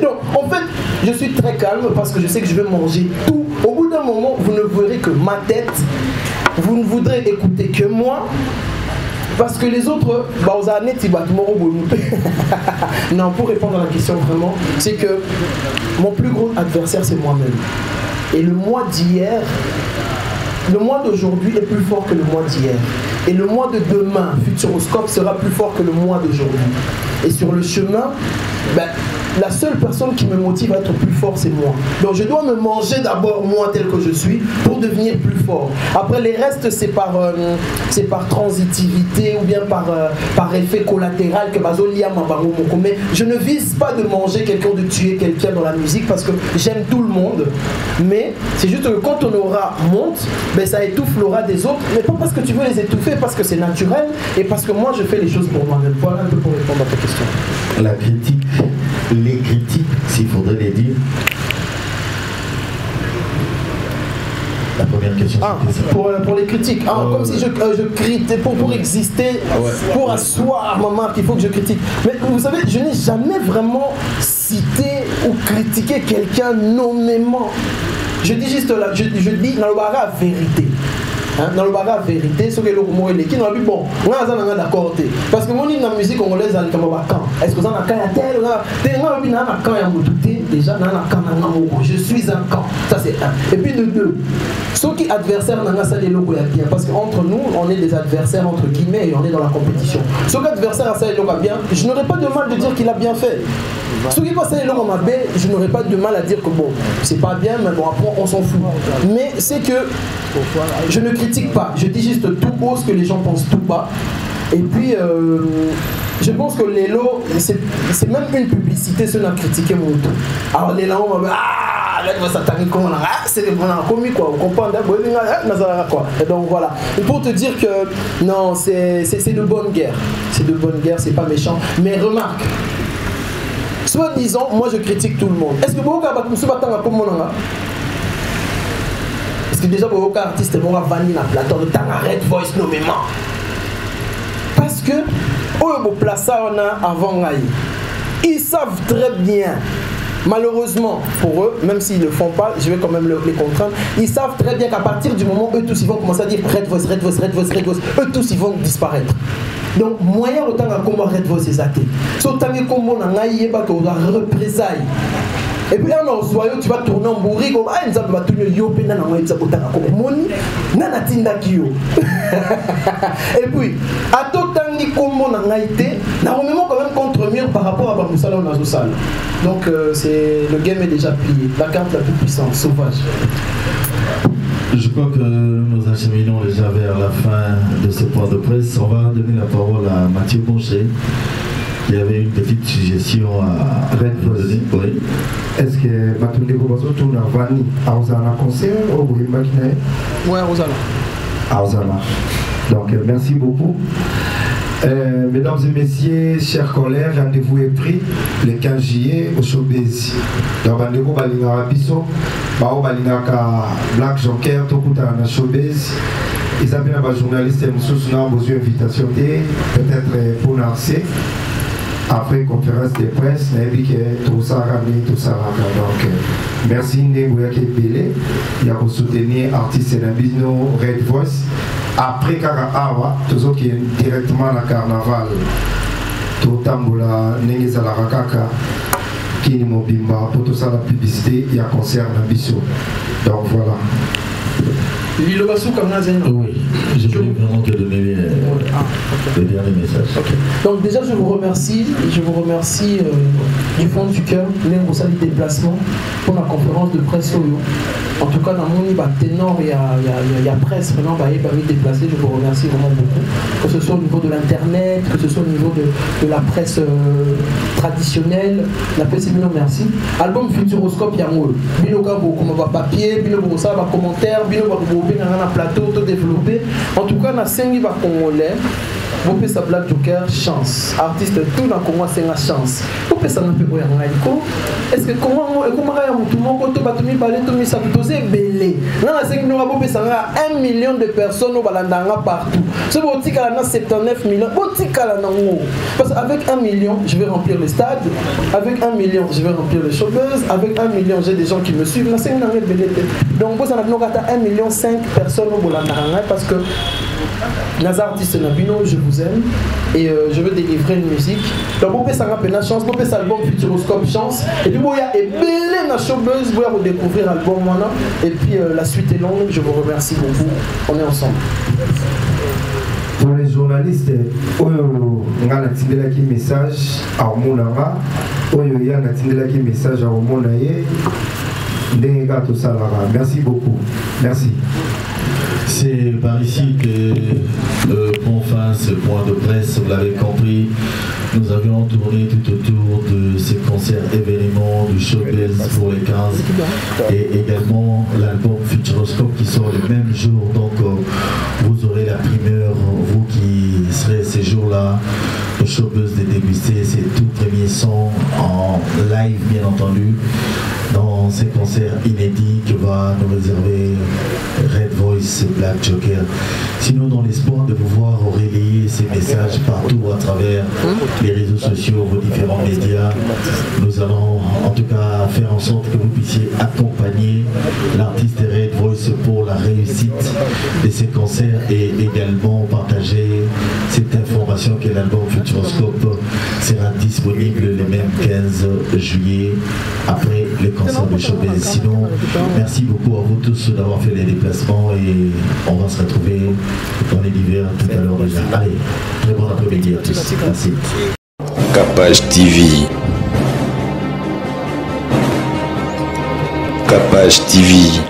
Donc, en fait, je suis très calme parce que je sais que je vais manger tout. Au bout d'un moment, vous ne verrez que ma tête. Vous ne voudrez écouter que moi. Parce que les autres, non, pour répondre à la question vraiment, c'est que mon plus gros adversaire, c'est moi-même. Et le mois d'hier, le mois d'aujourd'hui est plus fort que le mois d'hier. Et le mois de demain, Futuroscope, sera plus fort que le mois d'aujourd'hui. Et sur le chemin, la seule personne qui me motive à être plus fort, c'est moi. Donc je dois me manger d'abord moi tel que je suis pour devenir plus fort. Après les restes, c'est par transitivité ou bien par effet collatéral que mais je ne vise pas de manger quelqu'un, de tuer quelqu'un dans la musique parce que j'aime tout le monde. Mais c'est juste que quand on aura monte, ça étouffera des autres. Mais pas parce que tu veux les étouffer, parce que c'est naturel et parce que moi je fais les choses pour moi-même. Voilà un peu pour répondre à ta question. La critique, les critiques, s'il faudrait les dire. La première question. Pour les critiques. Comme si je critique pour exister, pour asseoir ma marque, il faut que je critique. Mais vous savez, je n'ai jamais vraiment cité ou critiqué quelqu'un nommément. Je dis juste là, je dis dans le bara vérité. Dans le bagage vérité, ce que l'on dit, qui n'a pas bon, on a d'accord. Parce que moi, dans la musique congolaise, on a quand est-ce que vous en avez un tel, déjà, je suis un camp. Ça, c'est un. Et puis, de deux, ceux qui adversaires, on a ça les logos bien. Parce qu'entre nous, on est des adversaires, entre guillemets, et on est dans la compétition. Ceux qui adversaires, ça les logos bien, je n'aurais pas de mal de dire qu'il a bien fait. Ceux qui passent les logos bien, je n'aurais pas de mal à dire que bon, c'est pas bien, mais bon, après, on s'en fout. Mais c'est que je ne critique pas, je dis juste tout haut ce que les gens pensent tout bas. Et puis, je pense que Lelo, c'est même une publicité, c'est une critiqué mon tour. Alors les gens vont là il va s'attaquer comme on a c'est des bons commis quoi, vous comprenez quoi. Et donc voilà. Et pour te dire que non, c'est de bonne guerre. C'est de bonne guerre, c'est pas méchant. Mais remarque, soit disant, moi je critique tout le monde. Est-ce que vous avez comme mon parce que déjà beaucoup d'artistes vont venir dans la plateforme de Red Voice nommément. Parce que au place ça on a avant ils savent très bien. Malheureusement pour eux, même s'ils ne le font pas, je vais quand même les contraindre. Ils savent très bien qu'à partir du moment où eux tous ils vont commencer à dire Red Voice, Red Voice, Red Voice, Red Voice, eux tous ils vont disparaître. Donc moyen autant à combat Red Voice c'est athée. Autant que combat on a yéba que on a représailles. Et puis là, tu vas tourner en bourrique, tu vas tourner yo, tu vas tourner et puis, à tout temps, on a été, on a quand même contre-mur par rapport à Bamoussala ou Nazoussala. Donc, le game est déjà plié. La carte la plus puissante, sauvage. Je crois que nous acheminons déjà vers la fin de ce point de presse. On va donner la parole à Mathieu Bonchet. Il y avait une petite suggestion à Red Voice. Oui. Est-ce que Matunde Gobazo tourne à Vani à Ozana concert ou Bouhimbakine? Oui, à Ozana. À Ozana. Donc, merci beaucoup. Mesdames et messieurs, chers collègues, rendez-vous est pris le 15 juillet au Showbiz. Donc, rendez-vous Balingara Bisso, Bao Balingaka Black Joker, Tokuta na Showbiz. Ils appellent un journaliste et nous avons besoin d'invitation, peut-être pour Narcé. Après conférence de presse, tout ça ramené, tout ça ramené. Donc, merci Ndebouyake Belé. Il y a pour soutenir l'artiste Nabino Red Voice. Après Kara Awa, tout ça qui est directement à la carnaval. Tout Tamboula, Nengeza la Rakaka, Kini Mobimba, pour tout ça la publicité, il y a concert Nabiso. Donc voilà. Oui, je voulais vraiment te donner les derniers messages. Okay. Donc déjà je vous remercie du fond du cœur, pour ça les déplacements pour la conférence de presse Oyo. En tout cas dans mon ténor il y a presse vraiment parmi déplacés, je vous remercie vraiment beaucoup. Que ce soit au niveau de l'internet, que ce soit au niveau de la presse traditionnelle, la presse Bino merci. Album Futuroscope Yango, Bino comme papier, Bino ça va commentaire, Bino un plateau développé. En tout cas, na sengi va congolais. Vous pouvez sa Black Joker chance. Artiste tout dans Congo c'est la chance. Vous pouvez ça n'a pas est-ce que comment tout le monde quand batumi balé tout ça posé belé. Là na sengi nous va ça 1 million de personnes au balandanga partout. Ce botika là 79 millions. Botika là nango. Parce qu'avec 1 million, je vais remplir le stade. Avec 1 million, je vais remplir le showbiz. Avec 1 million, j'ai des gens qui me suivent. Na sengi nango belé. Donc vous en avez 1,5 million personnes au balandanga parce que Nazar artiste Nabino, je vous aime et je veux délivrer une musique. Donc vous pouvez ça la chance, vous pouvez ça album Futuroscope chance et puis vous y a belé na showbiz, vous allez découvrir l'album maintenant et puis la suite est longue. Je vous remercie beaucoup. On est ensemble. Pour les journalistes, oyo ngana tindela ki message à Monanga, oyo ya na tindela ki message à Monaye. Merci beaucoup. Merci. C'est par ici que prend fin ce point de presse, vous l'avez compris. Nous avions tourné tout autour de ces concerts événements du showbiz pour les 15 et également l'album Futuroscope qui sort le même jour. Donc vous aurez la primeur, vous qui serez ces jours-là au showbiz de déguster ces tout premiers sons en live bien entendu dans ces concerts inédits que va nous réserver Red Voice Black Joker. Sinon dans l'espoir de vous voir relayer ces messages partout à travers les réseaux sociaux, vos différents médias, nous allons en tout cas faire en sorte que vous puissiez accompagner l'artiste Red Voice pour la réussite de ces concerts et également partager cette information que l'album Futuroscope sera disponible le même 15 juillet après le concert de showbiz. Sinon, merci beaucoup à vous tous d'avoir fait les déplacements et on va se retrouver dans les divers tout à l'heure déjà. Allez, très bon après-midi à tous. Merci. Capage TV. Capage TV.